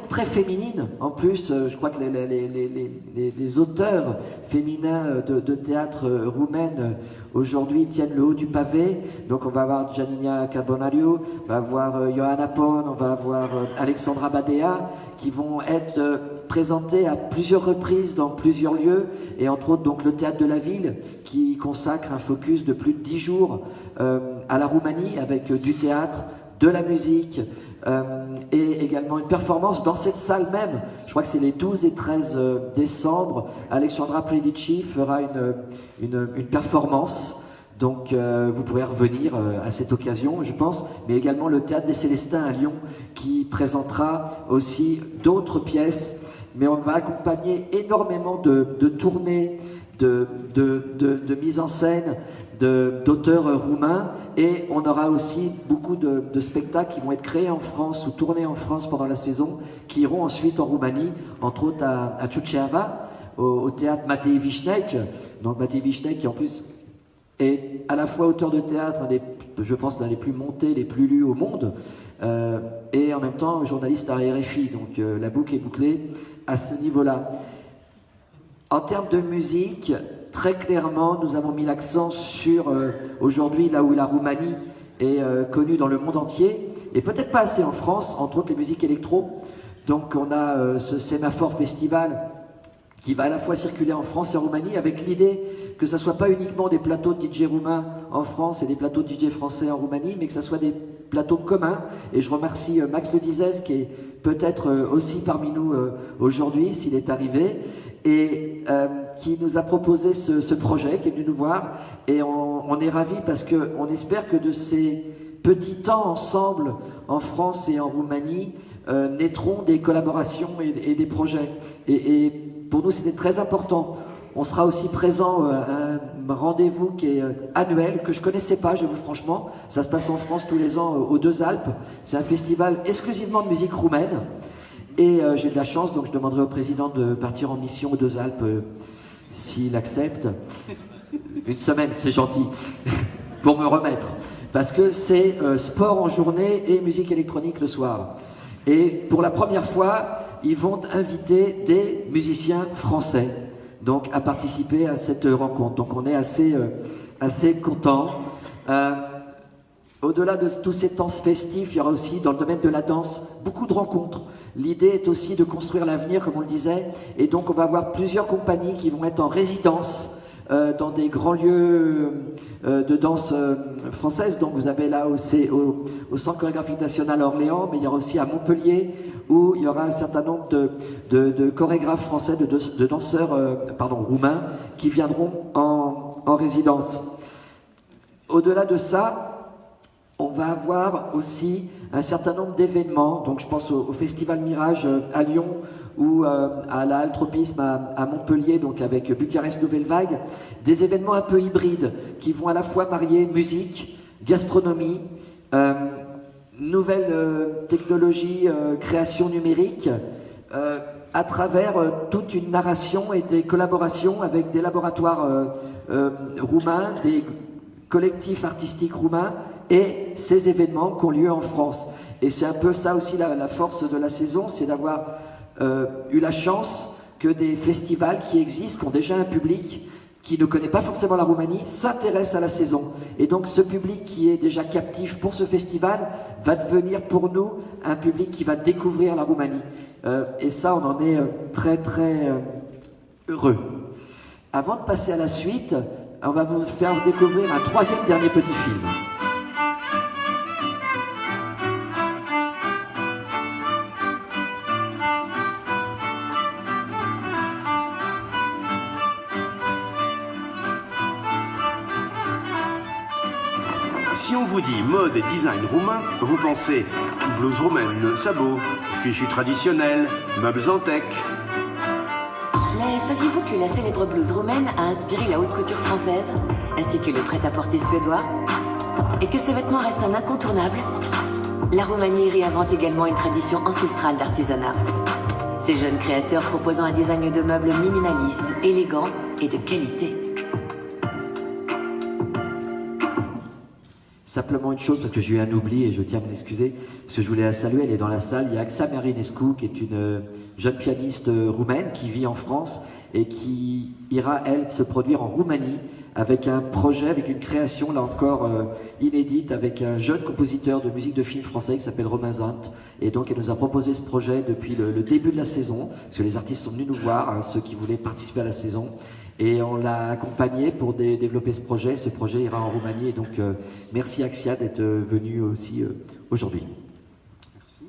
très féminine. En plus, je crois que les auteurs féminins de théâtre roumaine aujourd'hui tiennent le haut du pavé. Donc on va avoir Janina Carbonariu, on va avoir Johanna Pon, on va avoir Alexandra Badea, qui vont être présentés à plusieurs reprises dans plusieurs lieux, et entre autres donc le Théâtre de la Ville, qui consacre un focus de plus de 10 jours à la Roumanie, avec du théâtre, de la musique, et également une performance dans cette salle même. Je crois que c'est les 12 et 13 décembre. Alexandra Predici fera une performance. Donc vous pourrez revenir à cette occasion, je pense, mais également le Théâtre des Célestins à Lyon qui présentera aussi d'autres pièces. Mais on va accompagner énormément de tournées, de mise en scène, d'auteurs roumains, et on aura aussi beaucoup de spectacles qui vont être créés en France ou tournés en France pendant la saison, qui iront ensuite en Roumanie, entre autres à Suceava, au théâtre Matei Vișnec. Donc Matei Vișnec qui en plus est à la fois auteur de théâtre, je pense l'un des plus montés, les plus lus au monde, et en même temps journaliste à RFI, donc la boucle est bouclée à ce niveau-là. En termes de musique, très clairement, nous avons mis l'accent sur aujourd'hui, là où la Roumanie est connue dans le monde entier, et peut-être pas assez en France, entre autres les musiques électro. Donc on a ce Sémaphore Festival qui va à la fois circuler en France et en Roumanie, avec l'idée que ça soit pas uniquement des plateaux de DJ roumains en France et des plateaux de DJ français en Roumanie, mais que ça soit des plateaux communs. Et je remercie Max Ledizès, qui est peut-être aussi parmi nous aujourd'hui, s'il est arrivé, et qui nous a proposé ce projet, qui est venu nous voir. Et on est ravis parce qu'on espère que de ces petits temps ensemble en France et en Roumanie naîtront des collaborations et des projets. Et pour nous, c'était très important. On sera aussi présent à un rendez-vous qui est annuel, que je connaissais pas, je vous franchement. Ça se passe en France tous les ans aux Deux Alpes. C'est un festival exclusivement de musique roumaine. Et j'ai de la chance, donc je demanderai au président de partir en mission aux Deux Alpes, s'il accepte. Une semaine, c'est gentil, pour me remettre. Parce que c'est sport en journée et musique électronique le soir. Et pour la première fois, ils vont inviter des musiciens français, donc à participer à cette rencontre. Donc on est assez contents. Au-delà de tous ces temps festifs, il y aura aussi dans le domaine de la danse beaucoup de rencontres. L'idée est aussi de construire l'avenir, comme on le disait, et donc on va avoir plusieurs compagnies qui vont être en résidence dans des grands lieux de danse française. Donc vous avez là au Centre chorégraphique national à Orléans, mais il y aura aussi à Montpellier, où il y aura un certain nombre de chorégraphes français, de danseurs roumains, qui viendront en résidence. Au-delà de ça, on va avoir aussi un certain nombre d'événements. Donc je pense au Festival Mirage à Lyon, ou à la Altropisme à Montpellier, donc avec Bucarest Nouvelle Vague, des événements un peu hybrides qui vont à la fois marier musique, gastronomie, nouvelles technologies, création numérique, à travers toute une narration et des collaborations avec des laboratoires roumains, des collectifs artistiques roumains et ces événements qui ont lieu en France. Et c'est un peu ça aussi la force de la saison, c'est d'avoir eu la chance que des festivals qui existent, qui ont déjà un public qui ne connaît pas forcément la Roumanie, s'intéresse à la saison. Et donc ce public qui est déjà captif pour ce festival va devenir pour nous un public qui va découvrir la Roumanie. Et ça, on en est très très heureux. Avant de passer à la suite, on va vous faire découvrir un troisième dernier petit film. Si on vous dit mode et design roumain, vous pensez blouse roumaine, sabots, fichus traditionnels, meubles en teck. Mais saviez-vous que la célèbre blouse roumaine a inspiré la haute couture française, ainsi que le prêt-à-porter suédois, et que ce vêtement reste un incontournable? La Roumanie réinvente également une tradition ancestrale d'artisanat. Ces jeunes créateurs proposant un design de meubles minimaliste, élégant et de qualité. Simplement une chose, parce que j'ai eu un oubli et je tiens à m'excuser, parce que je voulais la saluer, elle est dans la salle. Il y a Axa Marinescu, qui est une jeune pianiste roumaine qui vit en France et qui ira, elle, se produire en Roumanie avec un projet, avec une création, là encore, inédite, avec un jeune compositeur de musique de film français qui s'appelle Romain Zant. Et donc, elle nous a proposé ce projet depuis le début de la saison, parce que les artistes sont venus nous voir, hein, ceux qui voulaient participer à la saison. Et on l'a accompagné pour développer ce projet. Ce projet ira en Roumanie. Et donc, merci Axia d'être venu aussi aujourd'hui. Merci.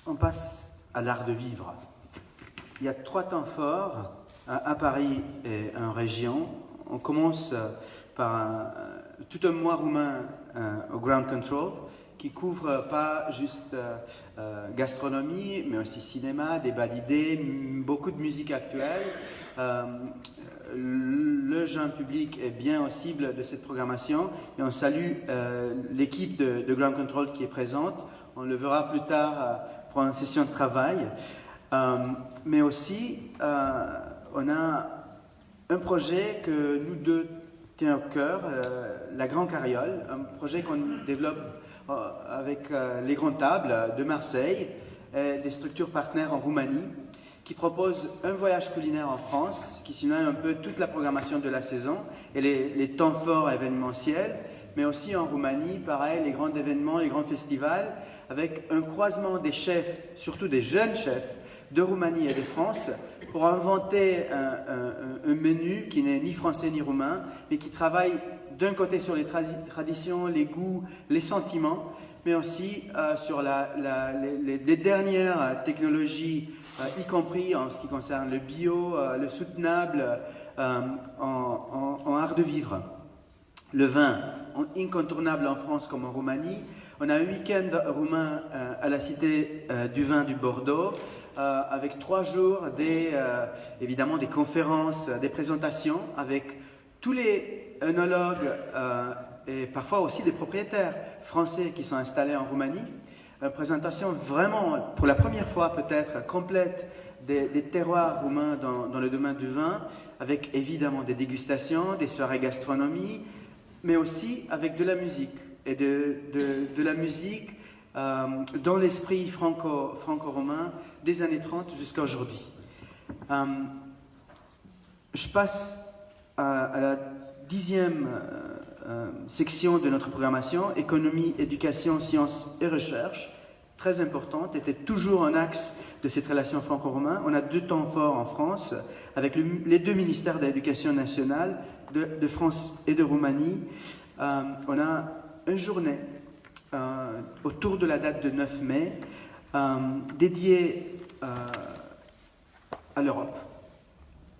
On passe à l'art de vivre. Il y a 3 temps forts à Paris et en région. On commence par tout un mois roumain au Ground Control qui couvre pas juste gastronomie, mais aussi cinéma, débat d'idées, beaucoup de musique actuelle. Le jeune public est bien au cible de cette programmation et on salue l'équipe de Ground Control qui est présente. On le verra plus tard pour une session de travail. Mais aussi, on a un projet que nous deux tient au cœur, la Grande Carriole, un projet qu'on développe avec les Grandes Tables de Marseille, et des structures partenaires en Roumanie, qui proposent un voyage culinaire en France, qui signale un peu toute la programmation de la saison et les temps forts événementiels, mais aussi en Roumanie, pareil, les grands événements, les grands festivals, avec un croisement des chefs, surtout des jeunes chefs, de Roumanie et de France, pour inventer un menu qui n'est ni français ni roumain, mais qui travaille d'un côté sur les traditions, les goûts, les sentiments, mais aussi sur les dernières technologies, y compris en ce qui concerne le bio, le soutenable en art de vivre. Le vin, incontournable en France comme en Roumanie. On a un week-end roumain à la Cité du vin du Bordeaux, avec 3 jours, évidemment des conférences, des présentations, avec tous les œnologues et parfois aussi des propriétaires français qui sont installés en Roumanie. Une présentation vraiment, pour la première fois peut-être, complète des terroirs roumains dans le domaine du vin, avec évidemment des dégustations, des soirées gastronomie, mais aussi avec de la musique, et de la musique dans l'esprit franco-romain des années 30 jusqu'à aujourd'hui. Je passe à la 10e section de notre programmation, économie, éducation, sciences et recherche, très importante, était toujours un axe de cette relation franco-romaine. On a 2 temps forts en France, avec les 2 ministères de l'éducation nationale de France et de Roumanie. On a une journée autour de la date de 9 mai dédiée à l'Europe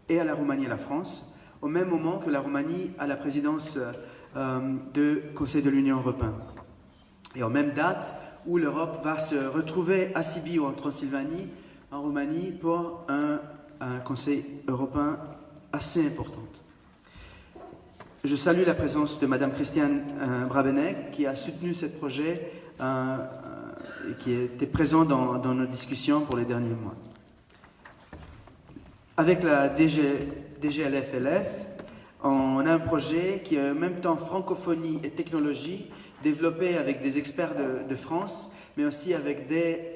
et à la Roumanie et à la France, au même moment que la Roumanie a la présidence du Conseil de l'Union européenne. Et aux mêmes dates où l'Europe va se retrouver à Sibiu en Transylvanie, en Roumanie, pour un Conseil européen assez important. Je salue la présence de Madame Christiane Brabenec qui a soutenu ce projet qui était présent dans nos discussions pour les derniers mois. Avec la DGLF-LF, on a un projet qui est en même temps francophonie et technologie, développé avec des experts de France, mais aussi avec des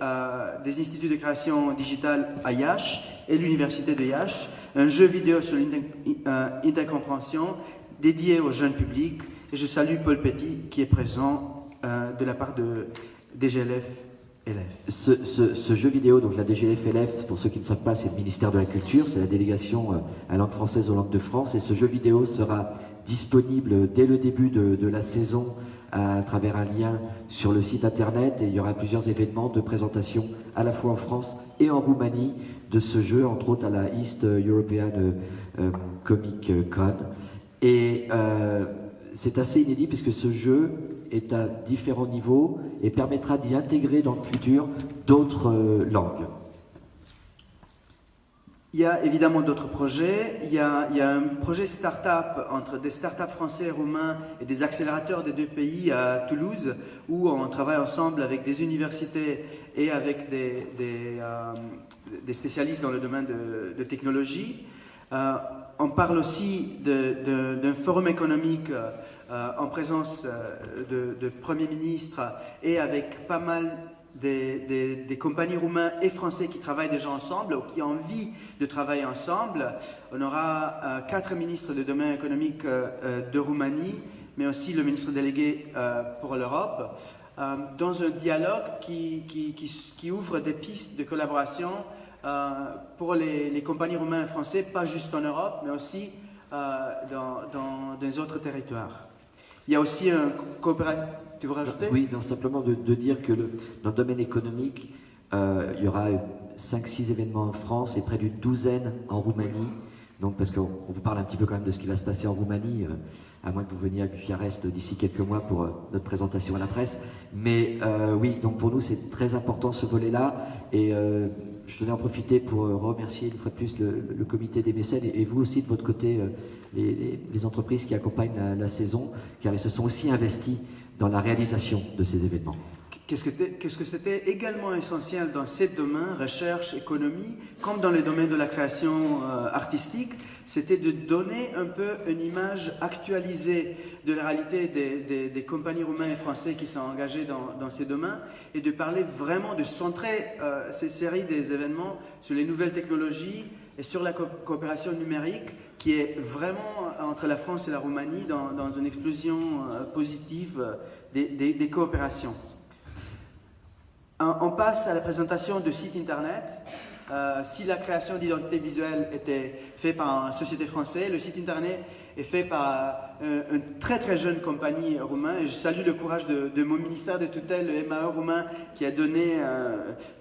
instituts de création digitale à Yash et l'université de Yash, un jeu vidéo sur l'intercompréhension dédié au jeune public. Et je salue Paul Petit qui est présent de la part de DGLF. Ce jeu vidéo, donc la DGLF-LF, pour ceux qui ne savent pas, c'est le ministère de la Culture, c'est la délégation à langue française aux langues de France, et ce jeu vidéo sera disponible dès le début de la saison à travers un lien sur le site internet, et il y aura plusieurs événements de présentation à la fois en France et en Roumanie de ce jeu, entre autres à la East European Comic Con. Et c'est assez inédit puisque ce jeu est à différents niveaux et permettra d'y intégrer dans le futur d'autres langues. Il y a évidemment d'autres projets. Il y a un projet start-up entre des start-up français et roumains et des accélérateurs des deux pays à Toulouse, où on travaille ensemble avec des universités et avec des spécialistes dans le domaine de technologie. On parle aussi d'un forum économique en présence de Premier ministre et avec pas mal des compagnies roumaines et français qui travaillent déjà ensemble ou qui ont envie de travailler ensemble. On aura 4 ministres de domaine économique de Roumanie, mais aussi le ministre délégué pour l'Europe, dans un dialogue qui ouvre des pistes de collaboration pour les compagnies roumaines et français, pas juste en Europe, mais aussi dans des autres territoires. Il y a aussi un coopératif. Tu veux rajouter ? Oui, non, simplement de dire que dans le domaine économique, il y aura 5-6 événements en France et près d'une douzaine en Roumanie. Donc, parce qu'on vous parle un petit peu quand même de ce qui va se passer en Roumanie, à moins que vous veniez à Bucarest d'ici quelques mois pour notre présentation à la presse. Mais oui, donc pour nous, c'est très important ce volet-là. Et je tenais à en profiter pour remercier une fois de plus le comité des mécènes et vous aussi de votre côté, les entreprises qui accompagnent la saison, car ils se sont aussi investis dans la réalisation de ces événements. Qu'est-ce que c'était également essentiel dans ces domaines, recherche, économie, comme dans le domaine de la création artistique, c'était de donner un peu une image actualisée de la réalité des compagnies roumaines et françaises qui sont engagées dans ces domaines et de parler vraiment, de centrer ces séries des événements sur les nouvelles technologies et sur la coopération numérique qui est vraiment entre la France et la Roumanie dans une explosion positive des coopérations. On passe à la présentation de sites internet. Si la création d'identité visuelle était faite par une société française, le site internet est fait par une très très jeune compagnie roumaine. Je salue le courage de mon ministère de tutelle, le MAE roumain, qui a donné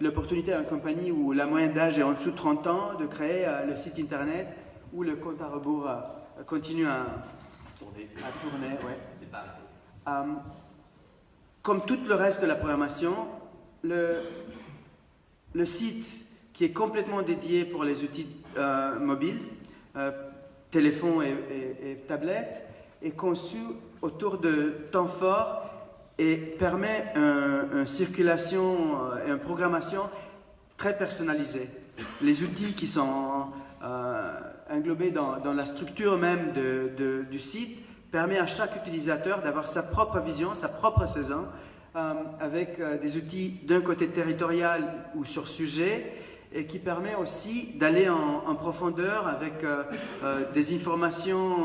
l'opportunité à une compagnie où la moyenne d'âge est en dessous de 30 ans de créer le site internet où le compte à rebours continue à tourner. Ouais. C'est pareil. Comme tout le reste de la programmation, le site qui est complètement dédié pour les outils mobiles, téléphone et tablettes, est conçu autour de temps forts et permet une circulation et une programmation très personnalisée. Les outils qui sont englobés dans la structure même du site permettent à chaque utilisateur d'avoir sa propre vision, sa propre saison, avec des outils d'un côté territorial ou sur sujet, et qui permet aussi d'aller en profondeur avec des informations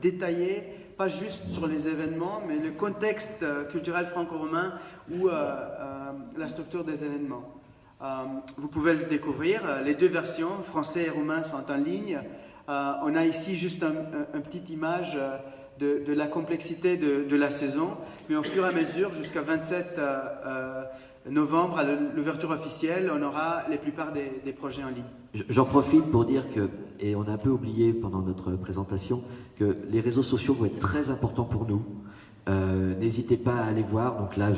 détaillées, pas juste sur les événements, mais le contexte culturel franco-roumain ou la structure des événements. Vous pouvez le découvrir, les deux versions, français et roumain, sont en ligne. On a ici juste une petite image de la complexité de la saison, mais au fur et à mesure, jusqu'à 27 novembre, à l'ouverture officielle, on aura la plupart des projets en ligne. J'en profite pour dire que, et on a un peu oublié pendant notre présentation, que les réseaux sociaux vont être très importants pour nous. N'hésitez pas à aller voir, donc là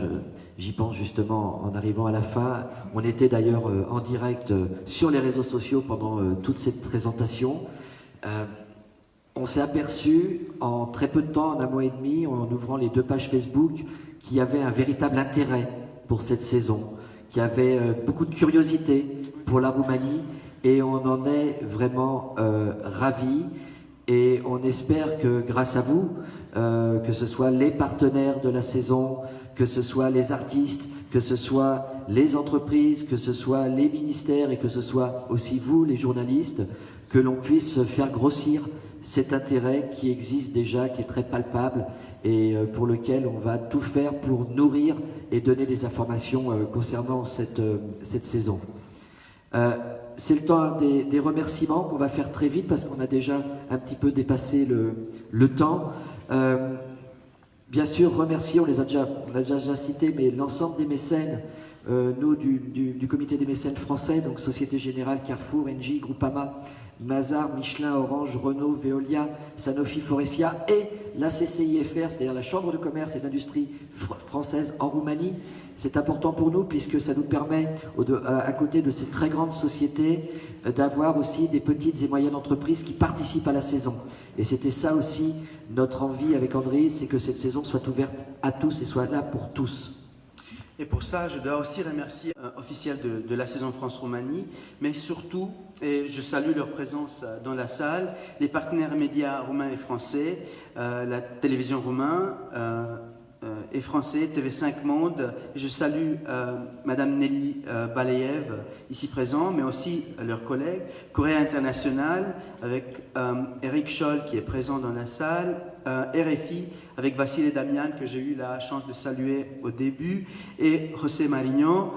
j'y pense justement en arrivant à la fin. On était d'ailleurs en direct sur les réseaux sociaux pendant toute cette présentation. On s'est aperçu en très peu de temps, en un mois et demi, en ouvrant les 2 pages Facebook, qu'il y avait un véritable intérêt pour cette saison, qui avait beaucoup de curiosité pour la Roumanie, et on en est vraiment ravis. Et on espère que grâce à vous, que ce soit les partenaires de la saison, que ce soit les artistes, que ce soit les entreprises, que ce soit les ministères et que ce soit aussi vous, les journalistes, que l'on puisse faire grossir cet intérêt qui existe déjà, qui est très palpable et pour lequel on va tout faire pour nourrir et donner des informations concernant cette saison. C'est le temps des remerciements qu'on va faire très vite parce qu'on a déjà un petit peu dépassé le temps. Bien sûr, remercier, on l'a déjà cité, mais l'ensemble des mécènes, nous du comité des mécènes français, donc Société Générale, Carrefour, Engie, Groupama, Mazars, Michelin, Orange, Renault, Veolia, Sanofi, Forestia et la CCIFR, c'est-à-dire la Chambre de commerce et d'industrie française en Roumanie. C'est important pour nous puisque ça nous permet, à côté de ces très grandes sociétés, d'avoir aussi des petites et moyennes entreprises qui participent à la saison. Et c'était ça aussi notre envie avec André, c'est que cette saison soit ouverte à tous et soit là pour tous. Et pour ça, je dois aussi remercier officiel de la saison France-Roumanie, mais surtout, et je salue leur présence dans la salle, les partenaires médias roumains et français, la télévision roumaine et français, TV5 Monde. Et je salue Madame Nelly Balayev, ici présent, mais aussi leurs collègues, Corée International, avec Eric Scholl qui est présent dans la salle, RFI avec Vassile Damian que j'ai eu la chance de saluer au début, et José Marignan,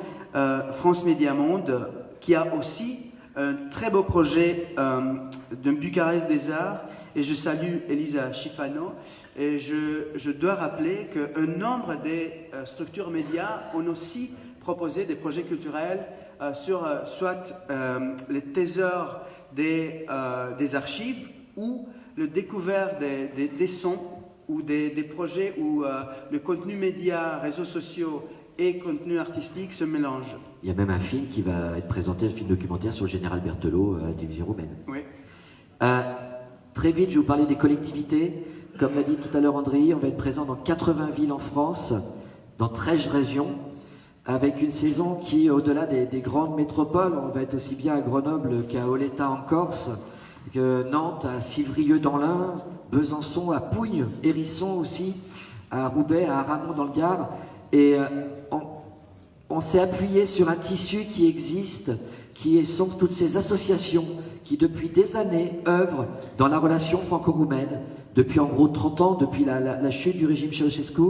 France Média Monde qui a aussi un très beau projet d'un Bucarest des Arts, et je salue Elisa Schifano, et je dois rappeler qu'un nombre des structures médias ont aussi proposé des projets culturels sur soit les trésors des archives ou le découvert des sons ou des projets où le contenu média, réseaux sociaux et contenu artistique se mélangent. Il y a même un film qui va être présenté, un film documentaire sur le général Berthelot à la télévision roumaine. Oui. Très vite, je vais vous parler des collectivités. Comme l'a dit tout à l'heure André, on va être présent dans 80 villes en France, dans 13 régions, avec une saison qui, au-delà des grandes métropoles, on va être aussi bien à Grenoble qu'à Oleta en Corse, que Nantes, à Civrieux dans l'Ain, Besançon, à Pougne, Hérisson aussi, à Roubaix, à Aramon dans le Gard. Et on s'est appuyé sur un tissu qui existe, qui sont toutes ces associations qui depuis des années œuvrent dans la relation franco-roumaine, depuis en gros 30 ans, depuis la chute du régime Ceausescu,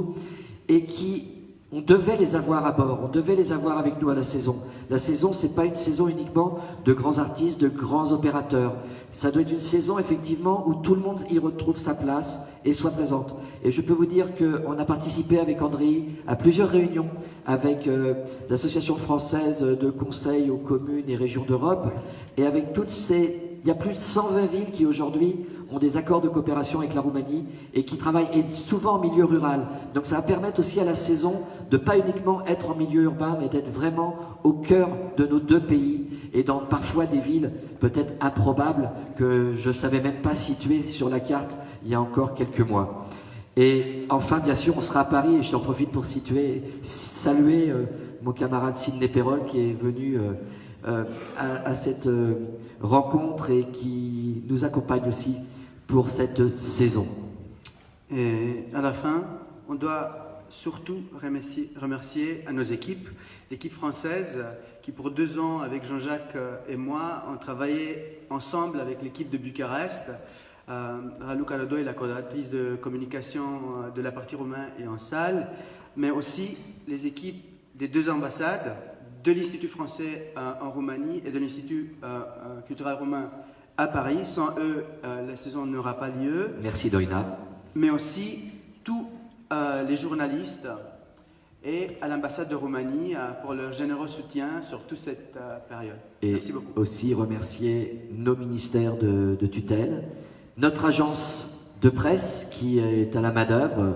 et qui, on devait les avoir à bord, on devait les avoir avec nous à la saison. La saison, c'est pas une saison uniquement de grands artistes, de grands opérateurs. Ça doit être une saison, effectivement, où tout le monde y retrouve sa place et soit présente. Et je peux vous dire qu'on a participé avec André à plusieurs réunions avec l'Association française de conseil aux communes et régions d'Europe, et avec toutes ces... Il y a plus de 120 villes qui aujourd'hui ont des accords de coopération avec la Roumanie et qui travaillent et souvent en milieu rural. Donc ça va permettre aussi à la saison de pas uniquement être en milieu urbain, mais d'être vraiment au cœur de nos deux pays et dans parfois des villes peut-être improbables que je savais même pas situer sur la carte il y a encore quelques mois. Et enfin, bien sûr, on sera à Paris et j'en profite pour saluer mon camarade Sidney Perrol qui est venu à cette rencontre et qui nous accompagne aussi pour cette saison. Et à la fin, on doit surtout remercier à nos équipes, l'équipe française qui pour 2 ans avec Jean-Jacques et moi ont travaillé ensemble avec l'équipe de Bucarest. Raluca Lodo est la coordinatrice de communication de la partie roumaine et en salle, mais aussi les équipes des 2 ambassades, de l'Institut français en Roumanie et de l'Institut culturel roumain à Paris. Sans eux, la saison n'aura pas lieu. Merci Doina. Mais aussi tous les journalistes et à l'ambassade de Roumanie pour leur généreux soutien sur toute cette période. Et merci beaucoup. Aussi remercier nos ministères de tutelle, notre agence de presse qui est à la main-d'œuvre,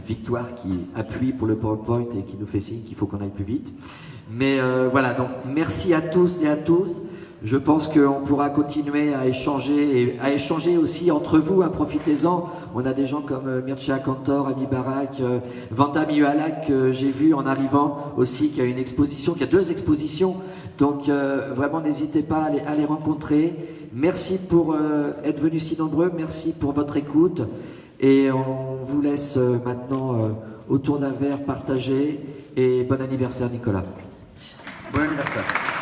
Victoire qui appuie pour le PowerPoint et qui nous fait signe qu'il faut qu'on aille plus vite. Mais voilà, donc merci à tous et à tous. Je pense qu'on pourra continuer à échanger, et à échanger aussi entre vous, hein, profitez-en. On a des gens comme Mircea Cantor, Ami Barak, Vanda Mihalak, que j'ai vu en arrivant aussi, qui a une exposition, qui a 2 expositions. Donc vraiment, n'hésitez pas à les rencontrer. Merci pour être venus si nombreux, merci pour votre écoute. Et on vous laisse maintenant autour d'un verre partager. Et bon anniversaire, Nicolas. Bon anniversaire.